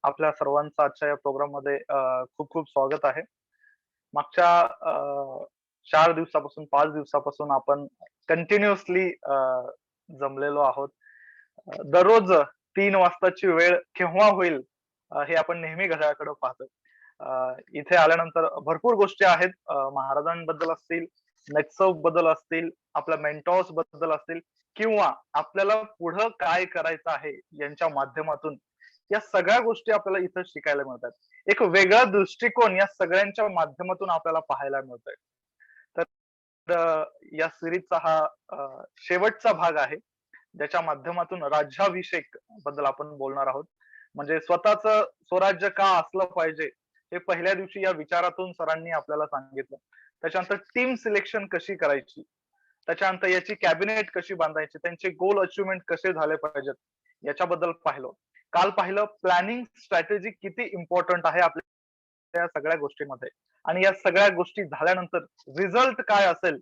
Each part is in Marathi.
आपल्या सर्वांचं आजच्या या प्रोग्राम मध्ये खूप खूप स्वागत आहे. मागच्या 4 दिवसापासून 5 दिवसापासून आपण कंटिन्युअसली जमलेलो आहोत. दररोज 3 वाजताची वेळ केव्हा होईल हे आपण नेहमी घड्याळाकडे पाहतो. इथे आल्यानंतर भरपूर गोष्टी आहेत. महाराजांबद्दल असतील, नेक्सट बद्दल असतील, आपल्या मेंटॉर्स बद्दल असतील किंवा आपल्याला पुढं काय करायचं आहे यांच्या माध्यमातून या सगळ्या गोष्टी आपल्याला इथं शिकायला मिळतात. एक वेगळा दृष्टिकोन या सगळ्यांच्या माध्यमातून आपल्याला पाहायला मिळतोय. तर या सिरीजचा हा शेवटचा भाग आहे, ज्याच्या माध्यमातून राज्याभिषेक बद्दल आपण बोलणार आहोत. म्हणजे स्वतःच स्वराज्य का असलं पाहिजे हे पहिल्या दिवशी या विचारातून सरांनी आपल्याला सांगितलं. त्याच्यानंतर टीम सिलेक्शन कशी करायची, त्याच्यानंतर याची कॅबिनेट कशी बांधायची, त्यांचे गोल अचिव्हमेंट कसे झाले पाहिजेत याच्याबद्दल पाहिलं. काल पाहिलं प्लॅनिंग स्ट्रॅटेजी किती इम्पॉर्टंट आहे आपल्या या सगळ्या गोष्टीमध्ये. आणि या सगळ्या गोष्टी झाल्यानंतर रिझल्ट काय असेल,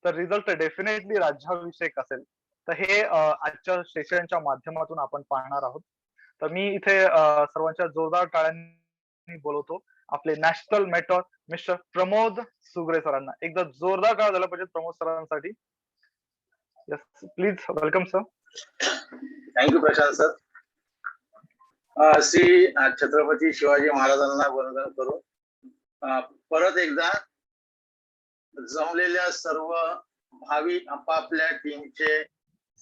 तर रिझल्ट डेफिनेटली राज्याभिषेक असेल. तर हे आजच्या सेशनच्या माध्यमातून आपण पाहणार आहोत. तर मी इथे सर्वांच्या जोरदार टाळ्यांनी बोलवतो आपले national mentor mister Pramod Sugare सरांना. एकदा जोरदार टाळ्या झाला पाहिजे प्रमोद सरांसाठी. Yes please welcome sir. Thank you Prashant sir. Shri Chhatrapati Shivaji महाराजांना वंदन करून परत एकदा जमलेल्या सर्व भावी आपापल्या टीमचे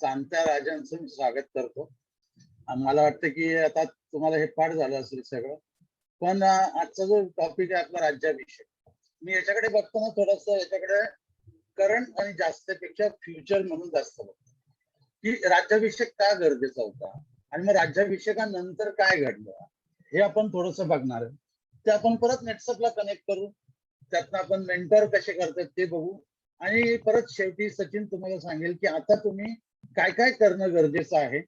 जाणत्या राजांचं स्वागत करतो. मला वाटतं की आता तुम्हाला हे पाठ झालं असेल सगळं, पण आजचा जो टॉपिक आहे आपला राज्याभिषेक, मी याच्याकडे बघतो ना थोडस याच्याकडे करंट आणि जास्तपेक्षा फ्युचर म्हणून जास्त बघतो की राज्याभिषेक का गरजेचा होता आणि मग राज्याभिषेकानंतर काय घडलं हे आपण थोडस बघणार आहे. ते आपण परत नेटसपला कनेक्ट करू, त्यातनं आपण मेंटॉर कसे करतात ते बघू आणि परत शेवटी सचिन तुम्हाला सांगेल की आता तुम्ही काय काय करणं गरजेचं आहे.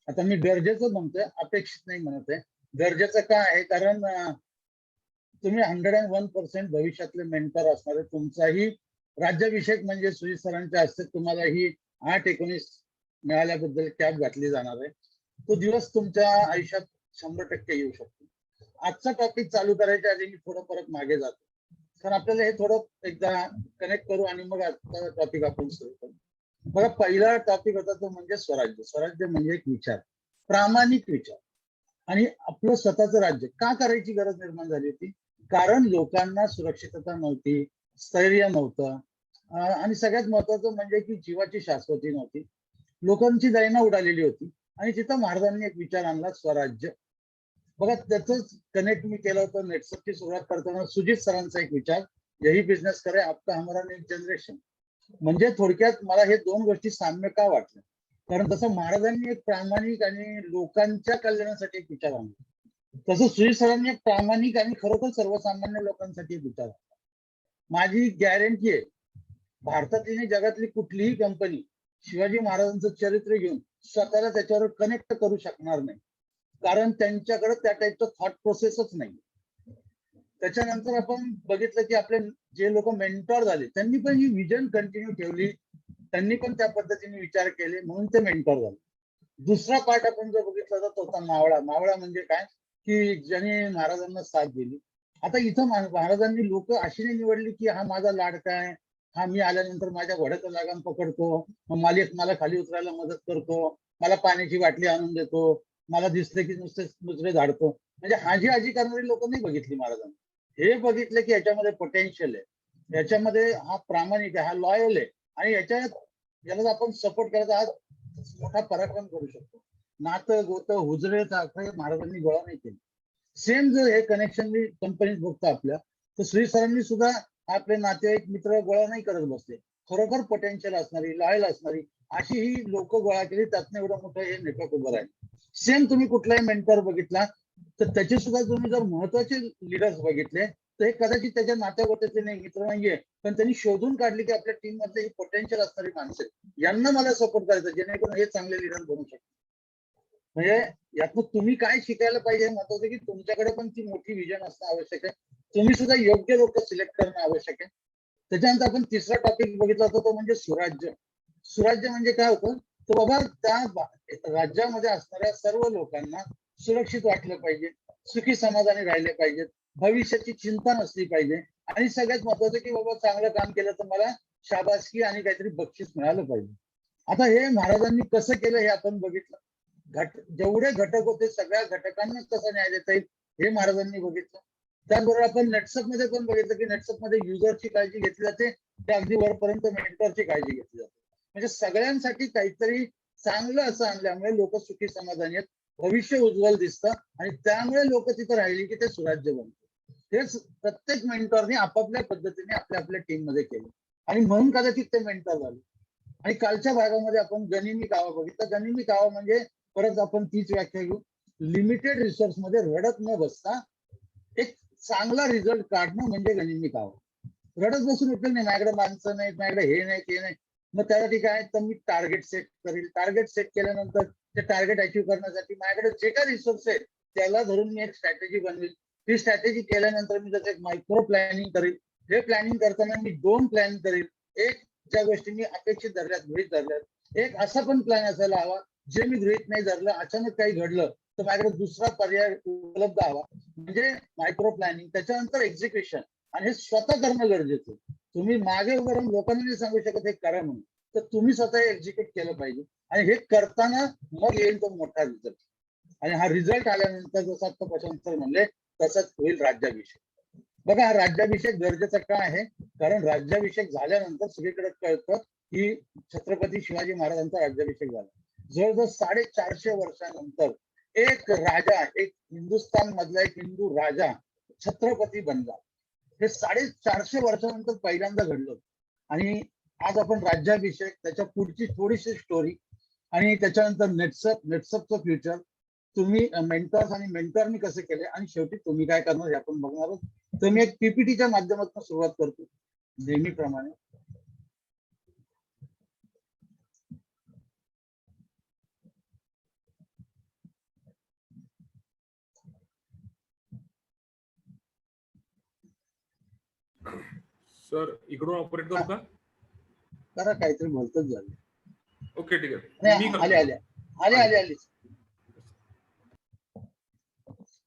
आता मी गरजेचं म्हणतोय, अपेक्षित नाही म्हणत आहे. गरजेचं का आहे कारण तुम्ही 101% भविष्यातले मेंटर असणार आहे. तुमचाही राज्याभिषेक म्हणजे सुजित सरांच्या हस्ते तुम्हाला ही 8-19 मिळाल्याबद्दल कॅप घातली जाणार आहे. तो दिवस तुमच्या आयुष्यात 100% येऊ शकतो. आजचा टॉपिक चालू करायच्या आधी मी थोडं परत मागे जातो, कारण आपल्याला हे थोडं एकदा कनेक्ट करू आणि मग आजचा टॉपिक आपण सुरू करू. बघा, पहिला टॉपिक होता तो म्हणजे स्वराज्य. स्वराज्य म्हणजे एक विचार, प्रामाणिक विचार. आणि आपलं स्वतःचं राज्य का करायची गरज निर्माण झाली होती? कारण लोकांना सुरक्षितता नव्हती, स्थैर्य नव्हतं आणि सगळ्यात महत्वाचं म्हणजे की जीवाची शाश्वती नव्हती. लोकांची दैना उडालेली होती आणि तिथं महाराजांनी एक विचार आणला, स्वराज्य. बघा, त्याच कनेक्ट मी केलं होतं नेटसपची सुरुवात करताना सुजित सरांचा एक विचार, यही बिझनेस करे आपका हमारा नेक्स्ट जनरेशन. म्हणजे थोडक्यात मला हे दोन गोष्टी साम्य का वाटल्या, कारण तसं महाराजांनी एक प्रामाणिक आणि लोकांच्या कल्याणासाठी एक विचार आणला, तसं सुजित सरांनी एक प्रामाणिक आणि खरोखर सर्वसामान्य लोकांसाठी एक विचार आणला. माझी गॅरंटी आहे, भारतातली नाही जगातली कुठलीही कंपनी शिवाजी महाराजांचं चरित्र घेऊन स्वतःला त्याच्यावर कनेक्ट करू शकणार नाही, कारण त्यांच्याकडे त्या टाईपचं थॉट प्रोसेसच नाही. त्याच्यानंतर आपण बघितलं की आपले जे लोक मेंटॉर झाले त्यांनी पण ही विजन कंटिन्यू ठेवली, त्यांनी पण त्या पद्धतीने विचार केले, म्हणून ते मेंटॉर झाले. दुसरा पार्ट आपण जो बघितला तर तो होता मावळा. मावळा म्हणजे काय की ज्यांनी महाराजांना साथ दिली. आता इथं महाराजांनी लोक अशी नाही निवडली की हा माझा लाडका आहे, हा मी आल्यानंतर माझ्या घोड्याचा लागाम पकडतो, मालिक मला खाली उतरायला मदत करतो, मला पाण्याची बाटली आणून देतो, मला दिसले की नुसते झाडतो. म्हणजे हाजी आजी करणारी लोक नाही बघितली महाराजांनी. हे बघितलं की याच्यामध्ये पोटेन्शियल आहे, याच्यामध्ये हा प्रामाणिक आहे, हा लॉयल आहे आणि याला आपण सपोर्ट करायचा हा मोठा पराक्रम करू शकतो. नातं गोतं हुजरे महाराजांनी गोळा नाही केली. सेम जर हे कनेक्शन मी कंपनीत बघतो आपल्या, तर श्री सरांनी सुद्धा आपले नातेवाईक मित्र गोळा नाही करत बसले. खरोखर पोटेन्शियल असणारी, लॉयल असणारी अशी ही लोक गोळा केली, त्यातनं एवढं मोठं हे नेटवर्क उभं राहिलं. सेम तुम्ही कुठलाही मेंटर बघितला तर त्याचे सुद्धा तुम्ही जर महत्वाचे लिडर्स बघितले तर हे कदाचित त्याच्या नात्यागोत्याचे नाही, मित्र नाहीये, पण त्यांनी शोधून काढले की आपल्या टीम मधले ही पोटेन्शियल असणारी माणसं यांना मला सपोर्ट करायचं, जेणेकरून हे चांगले लिडर बनू शकतात. म्हणजे यातनं तुम्ही काय शिकायला पाहिजे हे महत्वाचं की तुमच्याकडे पण ती मोठी विजन असणं आवश्यक आहे, तुम्ही सुद्धा योग्य लोक सिलेक्ट करणं आवश्यक आहे. त्याच्यानंतर आपण तिसरा टॉपिक बघितला होता तो म्हणजे सुराज्य. सुराज्य म्हणजे काय होतं तर बाबा त्या राज्यामध्ये असणाऱ्या सर्व लोकांना सुरक्षित वाटलं पाहिजे, सुखी समाधानी राहिले पाहिजेत, भविष्याची चिंता नसली पाहिजे आणि सगळ्यात महत्वाचं की बाबा चांगलं काम केलं तर मला शाबासकी आणि काहीतरी बक्षीस मिळालं पाहिजे. आता हे महाराजांनी कसं केलं हे आपण बघितलं. जेवढे घटक होते सगळ्या घटकांना कसं न्याय देता येईल हे महाराजांनी बघितलं. त्याचबरोबर आपण नेटसप मध्ये पण बघितलं की नेटसप मध्ये युजरची काळजी घेतली जाते, ते अगदी वरपर्यंत मेंटरची काळजी घेतली जाते. म्हणजे सगळ्यांसाठी काहीतरी चांगलं असं आणल्यामुळे लोक सुखी समाधानी आहेत, भविष्य उज्ज्वल दिसतं आणि त्यामुळे लोक तिथे राहिली की ते सुराज्य बनतं. तेच प्रत्येक मेंटरने आपापल्या पद्धतीने आपल्या आपल्या टीम मध्ये केलं आणि म्हणून कदाचित ते मेंटर झाले. आणि कालच्या भागामध्ये आपण गनिमी कावा बघितलं. गनिमी कावा म्हणजे परत आपण तीच व्याख्या घेऊ, लिमिटेड रिसोर्स मध्ये रडत न बसता एक चांगला रिझल्ट काढणं म्हणजे गनिमी कावा. रडत बसून उपयोग नाही, माझ्याकडे माणसं नाहीत, माझ्याकडे हे नाही ते नाही, मग त्यासाठी काय तर मी टार्गेट सेट करेल. टार्गेट सेट केल्यानंतर ते टार्गेट अचीव्ह करण्यासाठी माझ्याकडे जे काही रिसोर्स आहेत त्याला धरून मी एक स्ट्रॅटेजी बनवेल. ती स्ट्रॅटेजी केल्यानंतर मी त्याचं एक मायक्रो प्लॅनिंग करेल. हे प्लॅनिंग करताना मी 2 प्लॅन करेल. एक ज्या गोष्टी मी अपेक्षित धरल्यात, गृहीत धरल्यात, एक असा पण प्लॅन असायला हवा जे मी गृहीत नाही धरलं, अचानक काही घडलं तर माझ्याकडे दुसरा पर्याय उपलब्ध हवा. म्हणजे मायक्रो प्लॅनिंग. त्याच्यानंतर एक्झिक्युशन, आणि हे स्वतः करणं गरजेचं. तुम्ही मागे उभं राहून लोकांना नाही सांगू शकत हे करा म्हणून, तर तुम्ही स्वतः एक्झिक्यूट केलं पाहिजे आणि हे करताना मग येईल तो मोठा रिझल्ट. आणि हा रिझल्ट आल्यानंतर जसं आता प्रशांत सर म्हणले तसंच होईल राज्याभिषेक. बघा, हा राज्याभिषेक गरजेचा का आहे? कारण राज्याभिषेक झाल्यानंतर सगळीकडे कळतं की छत्रपती शिवाजी महाराजांचा राज्याभिषेक झाला. जवळजवळ 450 वर्षानंतर एक राजा, एक हिंदुस्थान मधला एक हिंदू राजा छत्रपती बनला. हे 450 वर्षानंतर पहिल्यांदा घडलं. आणि आज आपण राज्याभिषेक, त्याच्या पुढची थोडीशी स्टोरी आणि त्याच्यानंतर नेटसपचं फ्युचर, तुम्ही मेंटर्स आणि मेंटरनी कसं केले आणि शेवटी तुम्ही काय करणार हे आपण बघणार आहोत. तर मी एक पीपीटीच्या माध्यमातून सुरुवात करतो नेहमीप्रमाणे. सर इकडून ऑपरेट करू का? जरा काहीतरी भलतच झालं. ओके, ठीक आहे. आले.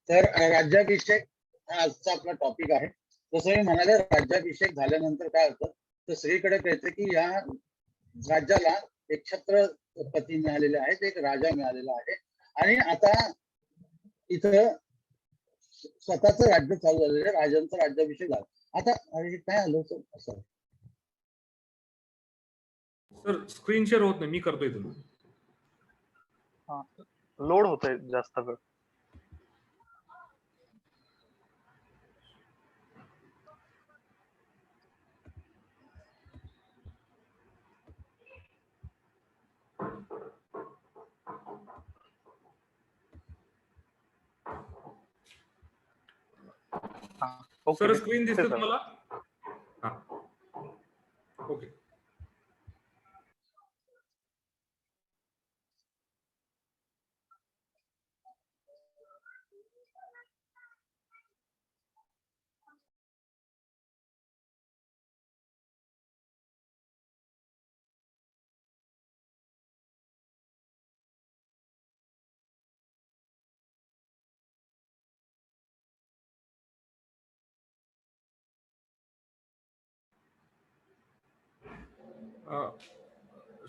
तर राज्याभिषेक हा आजचा आपला टॉपिक आहे. जसं मी म्हणाले, राज्याभिषेक झाल्यानंतर काय होतं तर सगळीकडे कळतं की या राज्याला एक छत्रपती मिळालेले आहेत, एक राजा मिळालेला आहे आणि आता इथं स्वतःच राज्य चालू झालेलं आहे. राजांचा राज्याभिषेक झाला. आता काय आलं सर? सर स्क्रीन शेअर होत नाही, मी करतोय तुम्ही. लोड होतंय जास्त वेळ. सर स्क्रीन दिसते तुम्हाला? हा, ओके.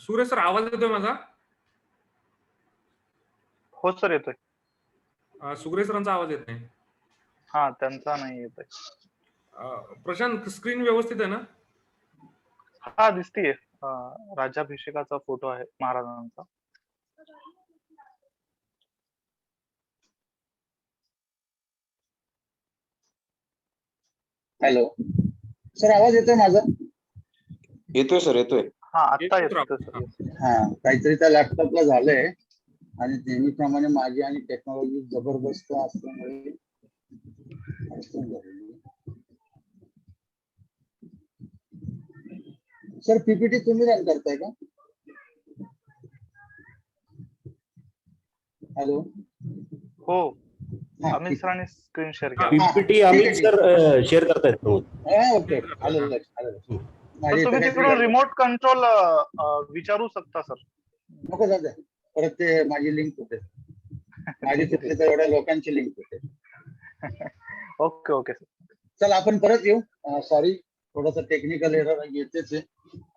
सुरेश सर, आवाज येतोय माझा? हो सर, येतोय. सुरेश सरांचा आवाज येत नाही. हा, त्यांचा नाही येतोय. प्रशांत, स्क्रीन व्यवस्थित आहे ना? हा, दिसतीये. राज्याभिषेकाचा फोटो आहे महाराजांचा. हॅलो सर, आवाज येतोय माझा? येतोय सर, येतोय. हा, आता येतोय सर. हा, काहीतरी त्या लॅपटॉपला झालंय आणि नेहमीप्रमाणे माझी आणि टेक्नॉलॉजी जबरदस्त असल्यामुळे सर पीपीटी तुम्ही रन करताय का? हॅलो. हो, अमित सरांनी स्क्रीन शेअर केली. पीपीटी अमित सर शेअर करतायत. ओके, आलं. तुम्ही तिकडून रिमोट कंट्रोल विचारू शकता सर. नको, जाऊ द्या, परत ते माझी लिंक होते. माझी ठीक आहे, चुकली तर एवढ्या लोकांची लिंक होते. Okay okay sir. चला आपण परत येऊ. सॉरी, थोडस टेक्निकल एरर येतेच आहे,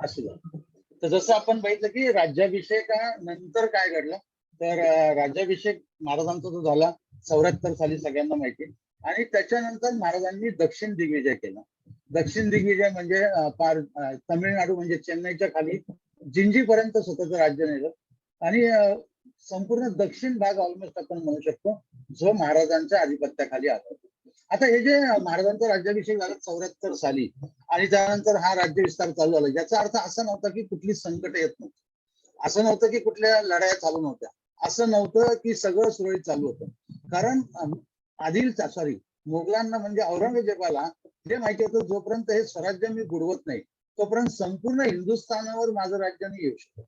असू द्या. तर जसं आपण बघितलं की राज्याभिषेकानंतर काय घडलं, तर राज्याभिषेक महाराजांचा जो झाला 74 साली सगळ्यांना माहिती, आणि त्याच्यानंतर महाराजांनी दक्षिण दिग्विजय केला. दक्षिण दिग्विजय म्हणजे पार तमिळनाडू म्हणजे चेन्नईच्या खाली जिंजीपर्यंत स्वतःचं राज्य नेलं, आणि संपूर्ण दक्षिण भाग ऑलमोस्ट आपण म्हणू शकतो जो महाराजांच्या आधिपत्याखाली आला. आता हे जे महाराजांचा राज्याभिषेक झाला 74 साली, आणि त्यानंतर हा राज्य विस्तार चालू झाला, याचा अर्थ असा नव्हता की कुठली संकट येत नव्हती, असं नव्हतं की कुठल्या लढाया चालू नव्हत्या, असं नव्हतं की सगळं सुरळीत चालू होतं. कारण मुघलांना म्हणजे औरंगजेबाला हे माहिती होतं, जोपर्यंत हे स्वराज्य मी बुडवत नाही तोपर्यंत संपूर्ण हिंदुस्थानावर माझं राज्य नाही येऊ शकत.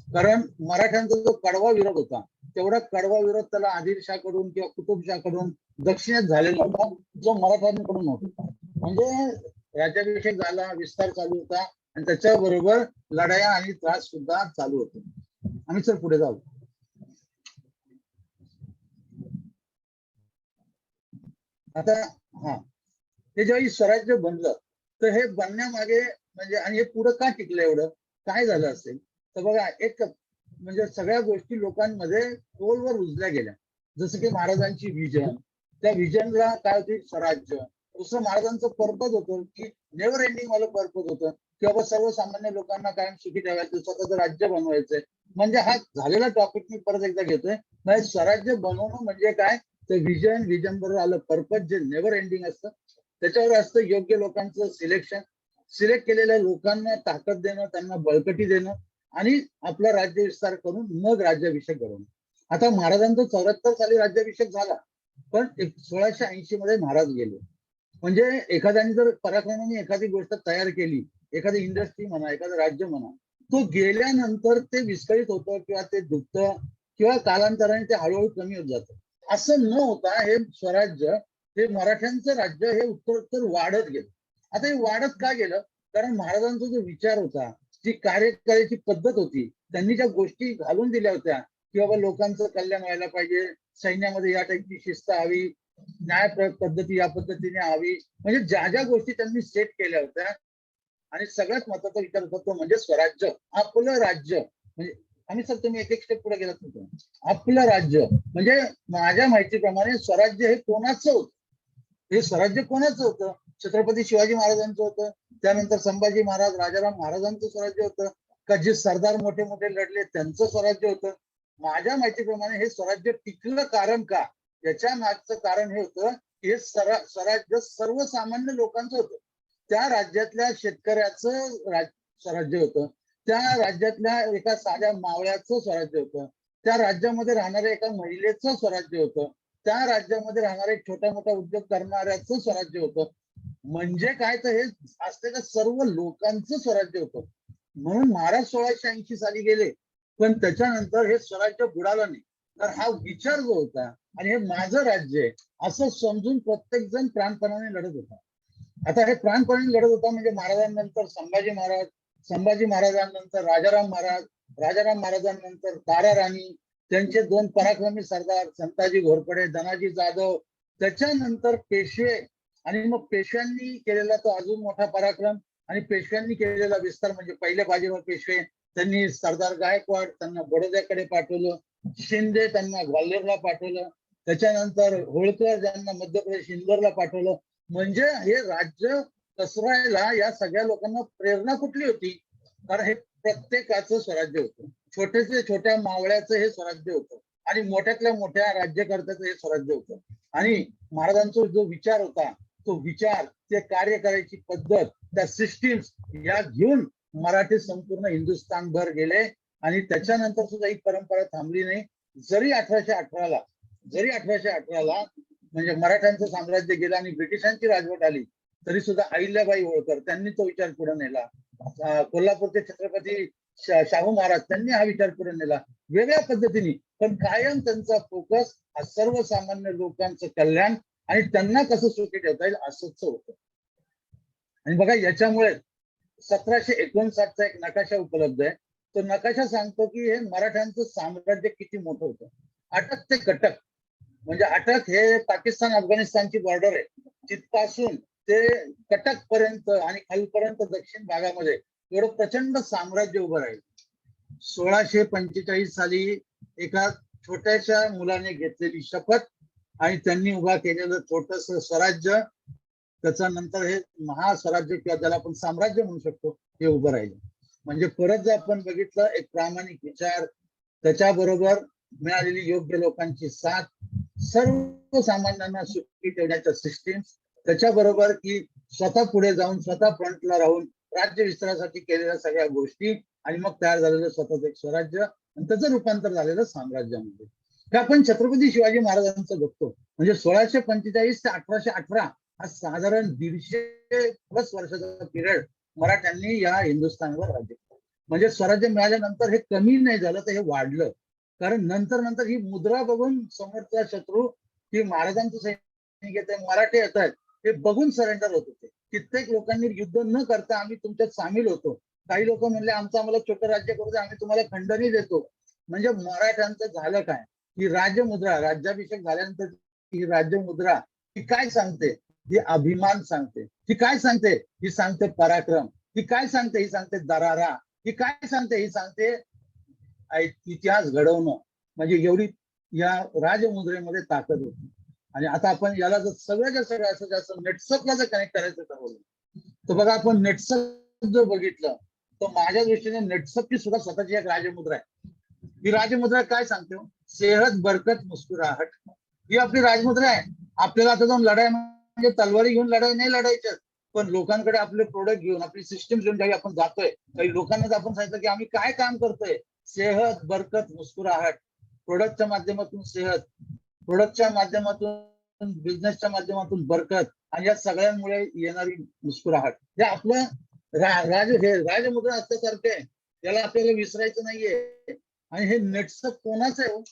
कारण मराठ्यांचा जो कडवा विरोध होता, तेवढा कडवा विरोध त्याला आदिलशाहकडून किंवा कुतुबशाहकडून दक्षिणेत झालेला होता, जो मराठ्यांकडून नव्हता. म्हणजे राज्याभिषेक झाला, विस्तार चालू होता, आणि त्याच्याबरोबर लढाया आणि त्रास सुद्धा चालू होते. आम्ही सर पुढे जाऊ. आता हे ज्यावेळी स्वराज्य बनलं, तर हे बनण्यामागे म्हणजे, आणि हे पुढे का टिकलं, एवढं काय झालं असेल, तर बघा, एक म्हणजे सगळ्या गोष्टी लोकांमध्ये खोलवर रुजल्या गेल्या. जसं की महाराजांची विजन, त्या विजनला काय होती, स्वराज्य. दुसरं महाराजांचं पर्पज होतं की नेव्हर एंडिंग वालं पर्पज होतं, की बाबा सर्वसामान्य लोकांना कायम सुखी ठेवायचं, स्वतःचं राज्य बनवायचंय. म्हणजे हा झालेला टॉपिक मी परत एकदा घेतोय. म्हणजे स्वराज्य बनवणं म्हणजे काय, तर विजन बरोबर आलं पर्पज, जे नेव्हर एंडिंग असतं. त्याच्यावर असतं योग्य लोकांचं सिलेक्शन, सिलेक्ट केलेल्या लोकांना ताकद देणं, त्यांना बळकटी देणं, आणि आपला राज्य विस्तार करून मग राज्याभिषेक घडवणं. आता महाराजांचा 74 साली राज्याभिषेक झाला, पण 1680 मध्ये महाराज गेले. म्हणजे एखाद्याने जर पराक्रमाने एखादी गोष्ट तयार केली, एखादी इंडस्ट्री म्हणा, एखादं राज्य म्हणा, तो गेल्यानंतर ते विस्कळीत होतं किंवा ते दुखतं किंवा कालांतराने ते हळूहळू कमी होत जातं. असं न होता हे स्वराज्य, हे मराठ्यांचं राज्य हे उत्तरोत्तर वाढत गेलं. आता हे वाढत का गेलं, कारण महाराजांचा जो विचार होता, जी कार्यकाळाची पद्धत होती, त्यांनी ज्या गोष्टी घालून दिल्या होत्या की बाबा लोकांचं कल्याण व्हायला पाहिजे, सैन्यामध्ये या टाईपची शिस्त हवी, न्याय पद्धती या पद्धतीने हवी, म्हणजे ज्या ज्या गोष्टी त्यांनी सेट केल्या होत्या, आणि सगळ्यात महत्वाचा विचार होता तो म्हणजे स्वराज्य, आपलं राज्य. म्हणजे आम्ही सर, तुम्ही एक स्टेप पुढे गेलात होतो, आपलं राज्य म्हणजे माझ्या माहितीप्रमाणे स्वराज्य हे कोणाचं होतं, हे स्वराज्य कोणाचं होतं, छत्रपती शिवाजी महाराजांचं होतं, त्यानंतर संभाजी महाराज, राजाराम महाराजांचं स्वराज्य होतं, का जे सरदार मोठे मोठे लढले त्यांचं स्वराज्य होतं. माझ्या माहितीप्रमाणे हे स्वराज्य टिकलं कारण का, याच्या मागचं कारण हे होतं की हे स्वराज्य सर्वसामान्य लोकांचं होतं. त्या राज्यातल्या शेतकऱ्याचं स्वराज्य होतं, त्या राज्यातल्या एका साध्या मावळ्याचं स्वराज्य होतं, त्या राज्यामध्ये राहणाऱ्या एका महिलेचं स्वराज्य होतं, त्या राज्यामध्ये राहणारे छोटा मोठा उद्योग करणाऱ्याचं स्वराज्य होतं. म्हणजे काय, तर हे असलेल्या सर्व लोकांचं स्वराज्य होतं. म्हणून महाराज 1680 साली गेले, पण त्याच्यानंतर हे स्वराज्य बुडालं नाही. तर हा विचार जो होता, आणि हे माझं राज्य आहे असं समजून प्रत्येक जण प्राणपणाने लढत होता. आता हे प्राणपणाने लढत होता म्हणजे महाराजांनंतर संभाजी महाराज, संभाजी महाराजांनंतर राजाराम महाराज, राजाराम महाराजांनंतर तारा राणी, त्यांचे दोन पराक्रमी सरदार संताजी घोरपडे, धनाजी जाधव, त्याच्यानंतर पेशवे, आणि मग पेशव्यांनी केलेला तो अजून मोठा पराक्रम, आणि पेशव्यांनी केलेला विस्तार म्हणजे पहिले बाजीराव पेशवे, त्यांनी सरदार गायकवाड त्यांना बडोद्याकडे पाठवलं, शिंदे त्यांना ग्वाल्हेरला पाठवलं, त्याच्यानंतर होळकर ज्यांना मध्य प्रदेश इंदोरला पाठवलं. म्हणजे हे राज्य पसरायला या सगळ्या लोकांना प्रेरणा कुठली होती, कारण हे प्रत्येकाचं स्वराज्य होतं, छोट्याचे छोट्या मावळ्याचं हे स्वराज्य होतं, आणि मोठ्यातल्या मोठ्या राज्यकर्त्याचं हे स्वराज्य होतं. आणि महाराजांचा जो विचार होता, तो विचार, ते कार्य करायची पद्धत, त्या सिस्टीम्स या घेऊन मराठी संपूर्ण हिंदुस्थानभर गेले, आणि त्याच्यानंतर सुद्धा ही परंपरा थांबली नाही. जरी 1818ला म्हणजे मराठ्यांचं साम्राज्य गेलं आणि ब्रिटिशांची राजवट आली, तरी सुद्धा अहिल्याबाई होळकर त्यांनी तो विचार पुढे नेला. कोल्हापूरचे छत्रपती शाहू महाराज त्यांनी हा विचार पुढे नेला वेगळ्या पद्धतीने, पण कायम त्यांचा फोकस हा सर्वसामान्य लोकांचं कल्याण आणि त्यांना कसं सुखी ठेवता येईल असंच होतं. आणि बघा, याच्यामुळे 1759चा एक नकाशा उपलब्ध आहे. तो नकाशा सांगतो की हे मराठ्यांचं साम्राज्य किती मोठं होतं. अटक ते कटक म्हणजे अटक हे पाकिस्तान अफगाणिस्तानची बॉर्डर आहे, तिथपासून ते कटक पर्यंत आणि खालपर्यंत दक्षिण भागामध्ये एवढं प्रचंड साम्राज्य उभं राहील. 1645 साली एका छोट्याशा मुलाने घेतलेली शपथ आणि त्यांनी उभा केलेलं छोटस स्वराज्य, त्याच्या नंतर हे महास्वराज्य किंवा ज्याला आपण साम्राज्य म्हणू शकतो हे उभं राहिलं. म्हणजे परत जर आपण बघितलं, एक प्रामाणिक विचार, त्याच्याबरोबर मिळालेली योग्य लोकांची साथ, सर्वसामान्यांना सुखी ठेवण्याच्या सिस्टीम, त्याच्याबरोबर की स्वतः पुढे जाऊन स्वतः फ्रंटला राहून राज्य विस्तारासाठी केलेल्या सगळ्या गोष्टी आणि मग तयार झालेलं स्वतःच एक स्वराज्य आणि त्याचं रूपांतर झालेलं साम्राज्यामध्ये. हे आपण छत्रपती शिवाजी महाराजांचं बघतो. म्हणजे 1645 ते 1818 हा साधारण 150+ वर्षाचा पिरियड मराठ्यांनी या हिंदुस्थानवर राज्य केलं. म्हणजे स्वराज्य मिळाल्यानंतर हे कमी नाही झालं, तर हे वाढलं. कारण नंतर ही मुद्रा बघून समोरचा शत्रू की महाराजांचं सैनिक येत आहे, मराठे येत आहेत, हे बघून सरेंडर होत होते. कित्येक लोकांनी युद्ध न करता आम्ही तुमच्यात सामील होतो. काही लोक म्हणले आमचं आम्हाला छोटं राज्य करू दे, आम्ही तुम्हाला खंडणी देतो. म्हणजे मराठ्यांचं झालं काय, ही राजमुद्रा, राज्याभिषेक झाल्यानंतर ही राज्यमुद्रा ही काय सांगते? ही अभिमान सांगते. ही काय सांगते? ही सांगते पराक्रम. ही काय सांगते? ही सांगते दरारा. ही काय सांगते? ही सांगते इतिहास घडवणं. म्हणजे एवढी या राजमुद्रेमध्ये ताकद होती. आणि आता आपण याला जर सगळ्याच्या सगळं असं जास्त नेटसपला जर कनेक्ट करायचं ठरवलं, तर बघा आपण नेटसप जर बघितलं तर माझ्या दृष्टीने नेटसपची सुद्धा स्वतःची एक राजमुद्रा आहे. ही राजमुद्रा काय सांगते? सेहत बरकत मुस्कुराहट. ही आपली राजमुद्रा आहे. आपल्याला आता जाऊन लढाई म्हणजे तलवारी घेऊन लढाई नाही लढायच्या, पण लोकांकडे आपले प्रोडक्ट घेऊन, आपली सिस्टीम घेऊन काही आपण जातोय. काही लोकांना आपण सांगितलं की आम्ही काय काम करतोय, सेहत बरकत मुस्कुराहट. प्रोडक्टच्या माध्यमातून सेहत, प्रोडक्टच्या माध्यमातून, बिझनेसच्या माध्यमातून बरकत, आणि या सगळ्यांमुळे येणारी मुस्कुराहट. हे आपलं राजमुद्रा असल्यासारखं आहे, त्याला आपल्याला विसरायचं नाहीये. आणि हे नेटसप कोणाचं आहे?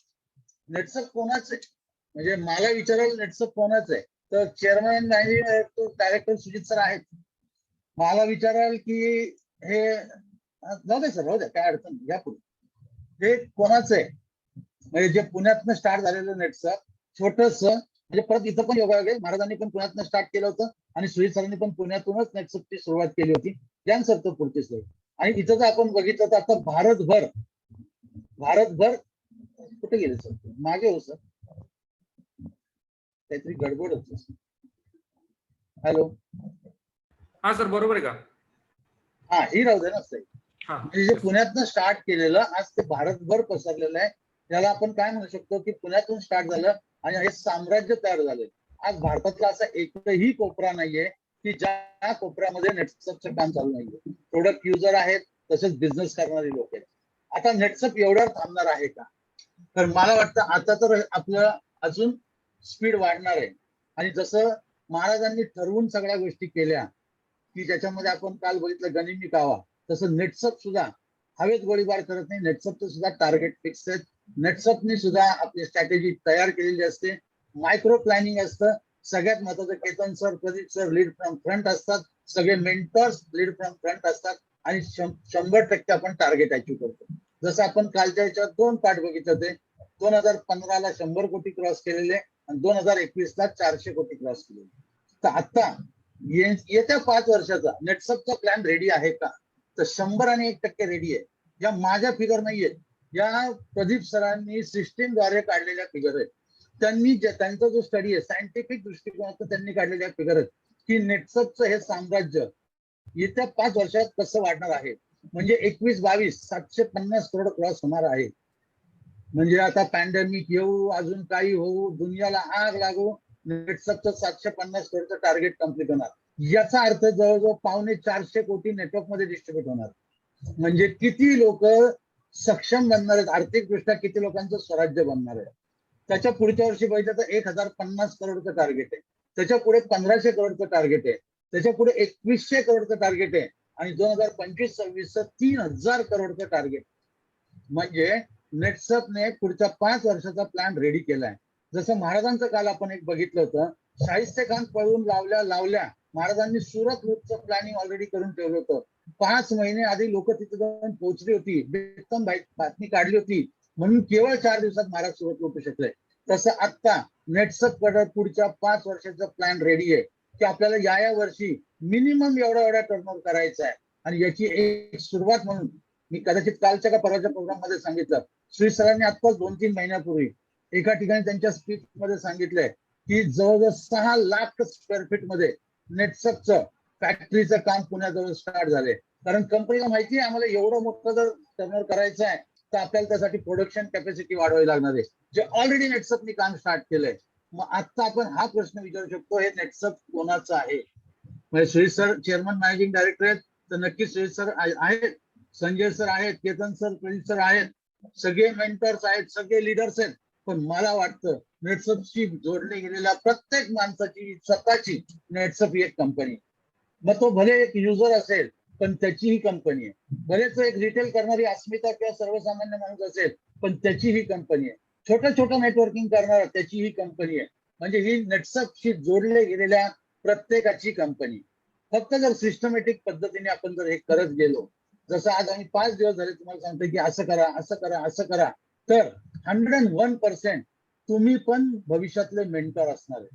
नेटसप कोणाचं आहे? म्हणजे मला विचारायला नेटसप कोणाचं आहे, तर चेअरमॅन आणि डायरेक्टर सुजित सर आहेत. मला विचाराल की हे जाऊ दे सर, राहू द्या, काय अडचण नाही, या पुढे. हे कोणाचं आहे? म्हणजे जे पुण्यातनं स्टार्ट झालेलं नेटसप, छोटस, म्हणजे परत इथं पण योगायोग आहे. महाराजांनी पण पुण्यातनं स्टार्ट केलं होतं आणि सुजित सरांनी पण पुण्यातूनच नेटसपची सुरुवात केली होती. ज्ञान सर तो पुढचे सर. आणि इथं जर आपण बघितलं तर आता भारतभर कुठे गेले सर? मागे हो सर, काहीतरी गडबड होत. हॅलो, हा सर, बरोबर आहे का? हा, ही राहू दे ना सर. हा, म्हणजे जे पुण्यातनं स्टार्ट केलेलं आज ते भारतभर पसरलेलं आहे. त्याला आपण काय म्हणू शकतो की पुण्यातून स्टार्ट झालं आणि हे साम्राज्य तयार झाले. आज भारतातला असा एकही कोपरा नाहीये की ज्या कोपऱ्यामध्ये नेटसपचं काम चालू नाहीये. प्रोडक्ट युजर आहेत, तसेच बिझनेस करणारी लोक आहेत. आता नेटसप एवढ्यावर थांबणार आहे का? तर मला वाटतं आता तर आपलं अजून स्पीड वाढणार आहे. आणि जसं महाराजांनी ठरवून सगळ्या गोष्टी केल्या की ज्याच्यामध्ये आपण काल बघितलं गनिमी कावा, तसं नेटसप सुद्धा हवेत गोळीबार करत नाही. नेटसपचं सुद्धा टार्गेट फिक्स आहेत. नेटसपनी सुद्धा आपली स्ट्रॅटेजी तयार केलेली असते. मायक्रो प्लॅनिंग असतं. सगळ्यात महत्वाचं Ketan sir, Pradeep sir lead from front असतात. सगळे मेंटर्स लीड फ्रॉम फ्रंट असतात आणि 100% आपण टार्गेट अचीव्ह करतो. जसं आपण कालच्या याच्यात 2 पार्ट बघितले होते. 2015ला 100 कोटी क्रॉस केलेले आणि 2021ला 400 कोटी क्रॉस केलेले. तर आता येत्या 5 वर्षाचा नेटसपचा प्लॅन रेडी आहे का? तर 100 आणि 1% रेडी आहे. या माझ्या फिगर नाहीयेत, या प्रदीप सरांनी सिस्टीमद्वारे काढलेल्या फिगर आहेत. त्यांनी त्यांचा जो स्टडी आहे सायंटिफिक दृष्टिकोनातून त्यांनी काढलेल्या फिगर आहेत की नेटसपचं हे साम्राज्य येत्या 5 वर्षात कसं वाढणार आहे. म्हणजे 21-22 750 करोड क्रॉस होणार आहे. म्हणजे आता पॅन्डेमिक येऊ, अजून काही होऊ, दुनियाला आग लागू, नेटसपचं 750 करोडचं टार्गेट कम्प्लीट होणार. याचा अर्थ जवळजवळ 450 कोटी नेटवर्क मध्ये डिस्ट्रीब्यूट होणार. म्हणजे किती लोक सक्षम बनणार आहेत, आर्थिकदृष्ट्या किती लोकांचं स्वराज्य बनणार आहे. त्याच्या पुढच्या वर्षी बघितलं तर 1050 करोडचं टार्गेट आहे. त्याच्या पुढे 1500 करोडचं टार्गेट आहे. त्याच्या पुढे 2100 करोडचं टार्गेट आहे. आणि 2025-26 3000 करोडचं टार्गेट. म्हणजे नेटसपने पुढच्या 5 वर्षाचा प्लॅन रेडी केलाय. जसं महाराजांचं काल आपण एक बघितलं होतं, शाहिस्ते खान पळून लावल्या महाराजांनी सुरत लूटचं प्लॅनिंग ऑलरेडी करून ठेवलं होतं. 5 महिने आधी लोक तिथे जाऊन पोहोचली होती, बेतम बातमी काढली होती, म्हणून केवळ 4 दिवसात महाराज सुरत लुटू शकले. तसं आता नेटसप कडे पुढच्या 5 वर्षाचा प्लॅन रेडी आहे की आपल्याला या वर्षी मिनिमम एवढा टर्नओव्हर करायचा आहे. आणि याची एक सुरुवात म्हणून मी कदाचित कालच्या का परवाच्या प्रोग्राम मध्ये सांगितलं, श्री सरांनी आत्ताच 2-3 महिन्यापूर्वी एका ठिकाणी त्यांच्या स्पीच मध्ये सांगितलंय की जवळजवळ 6 लाख स्क्वेअर फीट मध्ये नेटसपचं फॅक्टरीचं काम पुण्याजवळ स्टार्ट झाले. कारण कंपनीला माहिती आहे आम्हाला एवढं मोठं जर टर्नओव्हर करायचं आहे तर आपल्याला त्यासाठी प्रोडक्शन कॅपॅसिटी वाढवावी लागणार आहे, जे ऑलरेडी नेटसपनी काम स्टार्ट केलंय. मग आता आपण हा प्रश्न विचारू शकतो, हे नेटसप कोणाचं आहे? म्हणजे Suresh sir chairman managing director आहेत तर नक्की सुरेश सर आहेत, संजय सर आहेत, केतन सर, प्रदीप सर आहेत, सगळे मेंटर्स आहेत, सगळे लीडर्स आहेत. पण मला वाटतं नेटसपशी जोडले गेलेल्या प्रत्येक माणसाची स्वतःची नेटसप ही एक कंपनी. मग तो भले एक युजर असेल पण त्याची ही कंपनी आहे. भले तो एक रिटेल करणारी अस्मिता किंवा सर्वसामान्य माणूस असेल पण त्याची ही कंपनी आहे. छोटं नेटवर्किंग करणारा त्याची ही कंपनी आहे. म्हणजे ही नेटसपशी जोडले गेलेल्या प्रत्येकाची कंपनी. फक्त जर सिस्टमॅटिक पद्धतीने आपण जर हे करत गेलो, जसं आज आम्ही 5 दिवस झाले तुम्हाला सांगतो की असं करा असं करा असं करा, तर 101% तुम्ही पण भविष्यातले मेंटर असणार आहे.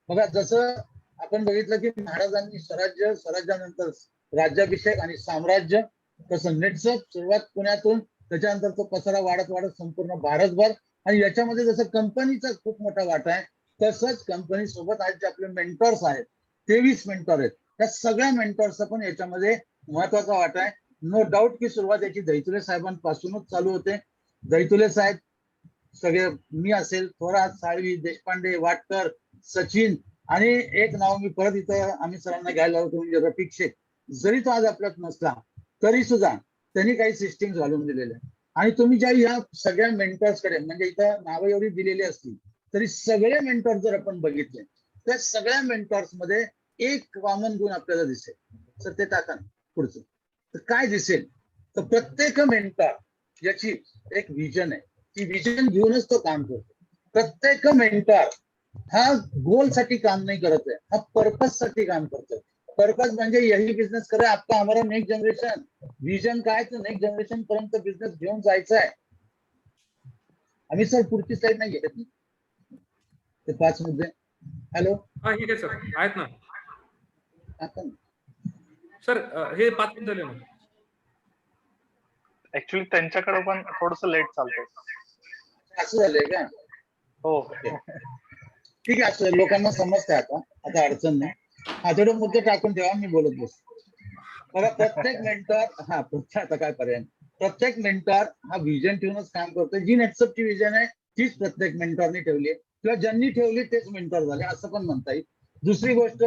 बघा जसं आपण बघितलं की महाराजांनी स्वराज्य, स्वराज्यानंतर राज्याभिषेक आणि साम्राज्य, तसं नेटसप सुरुवात पुण्यातून, त्याच्यानंतर तो पसारा वाढत वाढत संपूर्ण भारतभर. आणि याच्यामध्ये जसं कंपनीचा खूप मोठा वाटा आहे तसंच कंपनी सोबत आज जे आपले मेंटर्स आहेत 23 मेंटर आहेत, त्या सगळ्या मेंटर्सचा पण याच्यामध्ये महत्वाचा वाटा आहे. नो डाऊट की सुरुवात याची दैतुले साहेबांपासूनच चालू होते. दैतुले साहेब सगळे, मी असेल, थोरात, साळवी, देशपांडे, वाटकर, सचिन, आणि एक नाव मी परत इथं आम्ही सरांना घ्यायला होतो म्हणजे रफिक शेख. जरी तो आज आपल्यात नसला तरी सुद्धा त्यांनी काही सिस्टीम घालून दिलेल्या. आणि तुम्ही ज्या या सगळ्या मेंटर्सकडे, म्हणजे इथं नावं एवढी दिलेली असतील तरी सगळे मेंटर जर आपण बघितले त्या सगळ्या मेंटर्स मध्ये एक कॉमन गुण आपल्याला दिसेल. तर ते टाका पुढचं. तर काय दिसेल तर प्रत्येक मेंटर याची एक विजन आहे. ती विजन घेऊनच तो काम करतो. प्रत्येक मेंटर हा गोल साठी काम नाही करत आहे, हा पर्पज साठी काम करतोय. पर्पज म्हणजे यही बिझनेस करे आपका हमारा नेक्स्ट जनरेशन. विजन काय तर नेक्स्ट जनरेशन पर्यंत बिझनेस घेऊन जायचं आहे. आम्ही सर पुढची स्लाइड नाही घेत ते 5 मुद्दे. हॅलो हा ठीक आहे सर, आहेत ना आपण सर. हे 5 मिनिट झाले ना. ऍक्च्युली त्यांच्याकडे पण थोडस लेट चालतंय. असं झालंय का? हो. ठीक आहे, असं लोकांना समजतंय आता अडचण नाही. हा थोडे मुद्दे टाकून ठेवा, मी बोलत बसतो. बघा प्रत्येक मेंटर, आता काय पर्याय, प्रत्येक मेंटर हा विजन ठेवूनच काम करतोय. जी नेटसपची विजन आहे तीच प्रत्येक मेंटरने ठेवली आहे, किंवा ज्यांनी ठेवली तेच मेंटर झाले असं पण म्हणता येईल. दुसरी गोष्ट,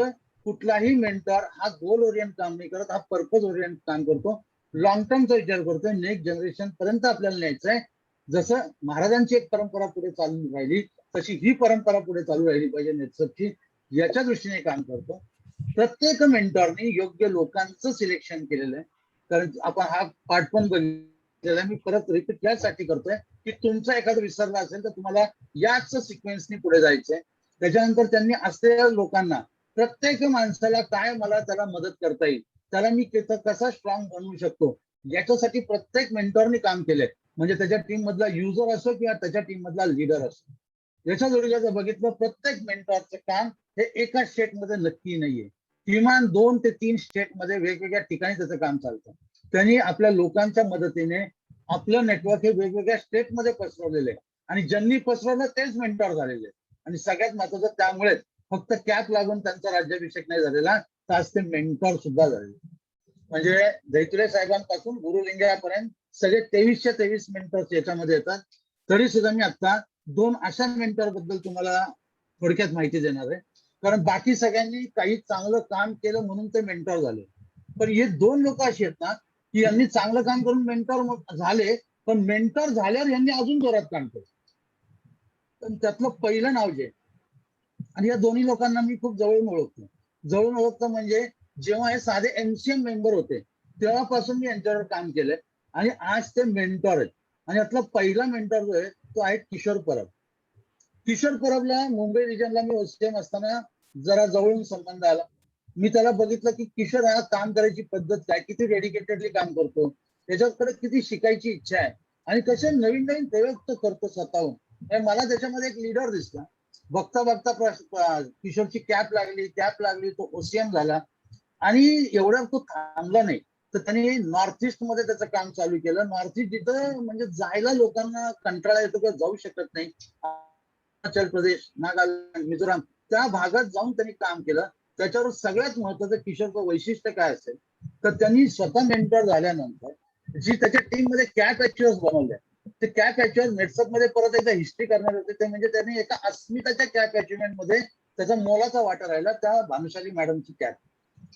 कुठलाही मेंटर हा गोल ओरिएंट काम नाही करत, हा पर्पज ओरिएंट काम करतो. लॉंग टर्मचा विचार करतोय, नेक्स्ट जनरेशन पर्यंत आपल्याला न्यायचंय. जसं महाराजांची एक परंपरा पुढे चालू राहिली तशी ही परंपरा पुढे चालू राहिली पाहिजे नेटसपची, याच्या दृष्टीने काम करतो. प्रत्येक मेंटरने योग्य लोकांचं सिलेक्शन केलेलं आहे. कारण आपण हा पाठ पण बघितलेला, मी परत रिपीट यासाठी करतोय की तुमचा एखादा विसरला असेल तर तुम्हाला याच सिक्वेन्सनी पुढे जायचंय. त्याच्यानंतर त्यांनी असलेल्या लोकांना, प्रत्येक माणसाला काय मला त्याला मदत करता येईल, त्याला मी कसा स्ट्रॉंग बनवू शकतो, याच्यासाठी प्रत्येक मेंटरने काम केलंय. म्हणजे त्याच्या टीम मधला युजर असो किंवा त्याच्या टीम मधला लीडर असो, याच्या जोडीला जर बघितलं प्रत्येक मेंटरचं काम हे एका स्टेटमध्ये नक्की नाहीये. किमान 2 ते 3 स्टेटमध्ये वेगवेगळ्या ठिकाणी त्याचं काम चालतं. त्यांनी आपल्या लोकांच्या मदतीने आपलं नेटवर्क हे वेगवेगळ्या स्टेटमध्ये पसरवलेलं आहे. आणि ज्यांनी पसरवलं तेच मेंटर झालेले. आणि सगळ्यात महत्वाचं, त्यामुळे फक्त कॅप लागून त्यांचा राज्याभिषेक नाही झालेला, तर आज ते मेंटर सुद्धा झाले. म्हणजे दैतुले साहेबांपासून गुरुलिंगापर्यंत सगळे 2323 मेंटर्स याच्यामध्ये येतात. तरी सुद्धा मी आता 2 अशा मेंटर बद्दल तुम्हाला थोडक्यात माहिती देणार आहे. कारण बाकी सगळ्यांनी काही चांगलं काम केलं म्हणून ते मेंटर झाले. पण हे 2 लोक अशी आहेत ना की यांनी चांगलं काम करून मेंटर झाले, पण मेंटर झाल्यावर यांनी अजून जोरात काम केलं. पण त्यातलं पहिलं नाव जे, आणि या दोन्ही लोकांना मी खूप जवळून ओळखतो म्हणजे जेव्हा हे साधे एमसीएम मेंबर होते तेव्हापासून मी यांच्यावर काम केलंय आणि आज ते मेंटर आहेत. आणि यातला पहिला मेंटर जो आहे तो आहे किशोर परब. किशोर परबला मुंबई रिजनला मी ओसीएम असताना जरा जवळून संबंध आला. मी त्याला बघितलं की किशोर हा काम करायची पद्धत काय, किती डेडिकेटेडली काम करतो, त्याच्याकडे किती शिकायची इच्छा आहे आणि कसे नवीन नवीन प्रयोग तो करतो स्वतःहून. मला त्याच्यामध्ये एक लीडर दिसला. बघता बघता किशोरची कॅप लागली, तो ओसीएम झाला आणि एवढं तो थांबला नाही. तर त्यांनी नॉर्थ ईस्ट मध्ये त्याचं काम चालू केलं. नॉर्थ ईस्ट जिथं म्हणजे जायला लोकांना कंटाळा येतो किंवा जाऊ शकत नाही, अरुणाचल प्रदेश, नागालँड, मिझोराम, त्या भागात जाऊन त्यांनी काम केलं. त्याच्यावर सगळ्यात महत्वाचं किशोरचं वैशिष्ट्य काय असेल तर त्यांनी स्वतः मेंटर झाल्यानंतर जी त्याच्या टीम मध्ये कॅप अचिव्हर्स बनवल्या, ते कॅप अचिव्हर्स नेटसप मध्ये परत एकदा हिस्ट्री करणार होते. ते म्हणजे त्यांनी एका अस्मिताच्या कॅप अचिव्हमेंट मध्ये त्याचा मोलाचा वाटा राहिला, त्या भानुशाली मॅडमची कॅप.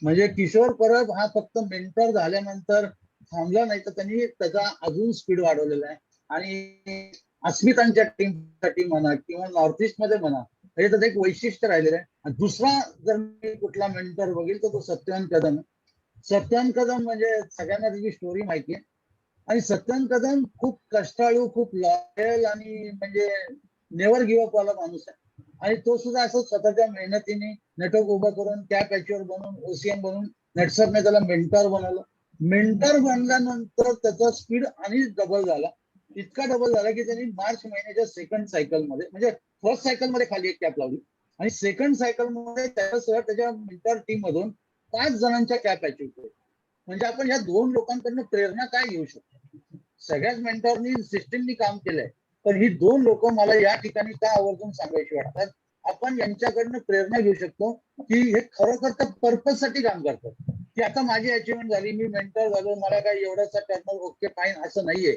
म्हणजे किशोर परब हा फक्त मेंटर झाल्यानंतर थांबला नाही, तर त्यांनी त्याचा अजून स्पीड वाढवलेला आहे. आणि अस्मितांच्या टीमसाठी म्हणा किंवा नॉर्थ ईस्ट मध्ये म्हणा, हे त्याचं एक वैशिष्ट्य राहिलेलं आहे. दुसरा जर मी कुठला मेंटर बघेल तर तो सत्यवान कदम. सत्यवान कदम म्हणजे सगळ्यांना त्याची स्टोरी माहिती आहे. आणि सत्यवान कदम खूप कष्टाळू, खूप लॉयल आणि म्हणजे नेव्हर गिव्ह अप वाला माणूस आहे. आणि तो सुद्धा असं स्वतःच्या मेहनतीने नेटवर्क उभं करून कॅप अचिव्हर बनवून ओसीएम बनवून नेटसपने त्याला मेंटर बनवलं. मेंटर बनल्यानंतर त्याचा स्पीड आणि डबल झाला. इतका डबल झाला की त्यांनी मार्च महिन्याच्या सेकंड सायकल मध्ये, म्हणजे फर्स्ट सायकल मध्ये खाली एक कॅप लावली आणि सेकंड सायकल मध्ये त्याच्यासह त्याच्या मेंटर टीम मधून 5 जणांच्या कॅप अचीव्ह केल्या. म्हणजे आपण या 2 लोकांकडनं प्रेरणा काय घेऊ शकतो? सगळ्याच मेंटरनी सिस्टीमनी काम केलंय, पण ही 2 लोक मला या ठिकाणी का आवर्जून सांगायची वाटतात. आपण यांच्याकडनं प्रेरणा घेऊ शकतो की हे खरोखर त्या पर्पज साठी काम करतात. की आता माझी अचिव्हमेंट झाली, मी मेंटर झालो, मला काही एवढासा टर्नर ओके फाईन असं नाहीये.